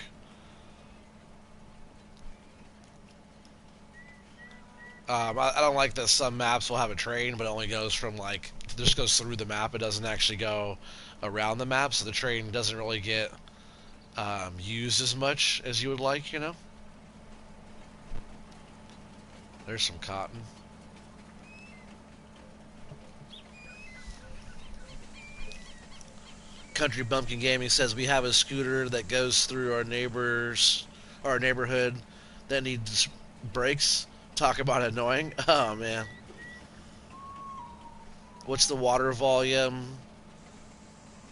I don't like that some maps will have a train, but it only goes from like, just goes through the map. It doesn't actually go around the map, so the train doesn't really get used as much as you would like, you know? There's some cotton. Country Bumpkin Gaming says we have a scooter that goes through our neighborhood that needs brakes. Talk about annoying. Oh man. What's the water volume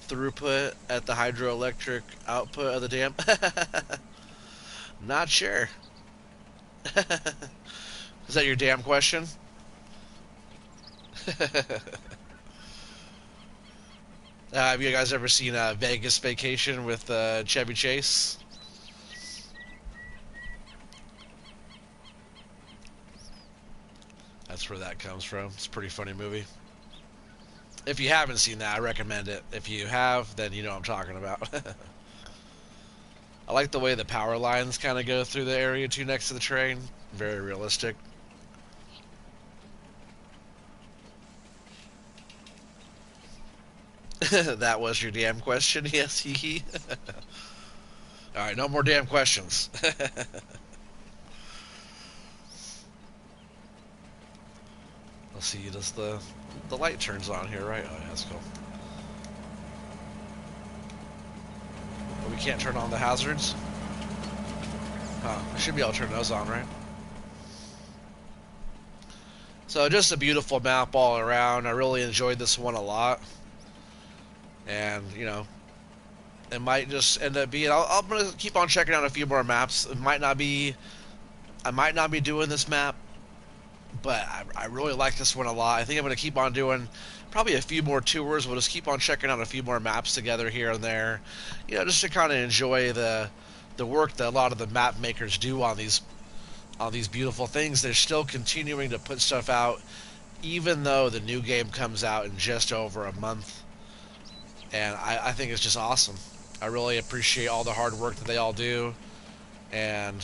throughput at the hydroelectric output of the dam? Not sure. Is that your damn question? Have you guys ever seen Vegas Vacation with Chevy Chase? That's where that comes from. It's a pretty funny movie. If you haven't seen that, I recommend it. If you have, then you know what I'm talking about. I like the way the power lines kind of go through the area too next to the train. Very realistic. That was your damn question? Yes, hee. Alright, no more damn questions. Let's see, does the light turns on here, right? Oh, yeah, that's cool. But we can't turn on the hazards? Huh, I should be able to turn those on, right? So just a beautiful map all around. I really enjoyed this one a lot. And, you know, it might just end up being... I'm going to keep on checking out a few more maps. It might not be... I might not be doing this map, but I really like this one a lot. I think I'm going to keep on doing probably a few more tours. We'll just keep on checking out a few more maps together here and there. You know, just to kind of enjoy the work that a lot of the map makers do on these beautiful things. They're still continuing to put stuff out, even though the new game comes out in just over a month. And I think it's just awesome. I really appreciate all the hard work that they all do and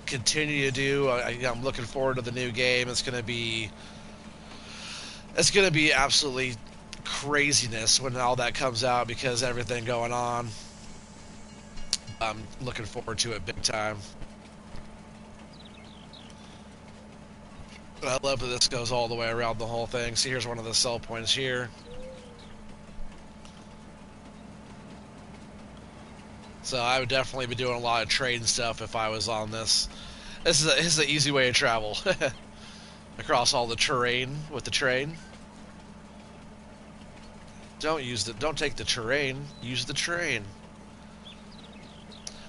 continue to do. I'm looking forward to the new game. It's gonna be absolutely craziness when all that comes out because everything going on. I'm looking forward to it big time. I love that this goes all the way around the whole thing. See, here's one of the sell points here. So I would definitely be doing a lot of trade stuff if I was on this. This is an easy way to travel across all the terrain with the train. Don't take the terrain. Use the train.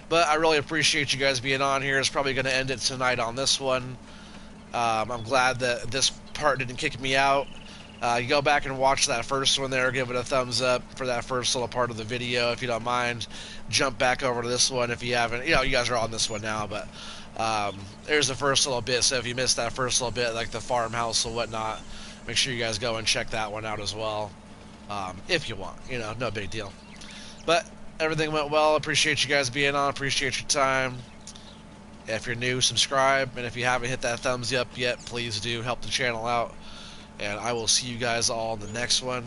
But I really appreciate you guys being on here. It's probably going to end it tonight on this one. I'm glad that this part didn't kick me out. You go back and watch that first one there, give it a thumbs up for that first little part of the video if you don't mind. Jump back over to this one if you haven't. You know, you guys are on this one now, but there's the first little bit. So if you missed that first little bit, like the farmhouse or whatnot, make sure you guys go and check that one out as well. If you want, you know, no big deal. But everything went well. Appreciate you guys being on. Appreciate your time. If you're new, subscribe. And if you haven't hit that thumbs up yet, please do. Help the channel out. And I will see you guys all in the next one.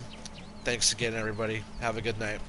Thanks again, everybody. Have a good night.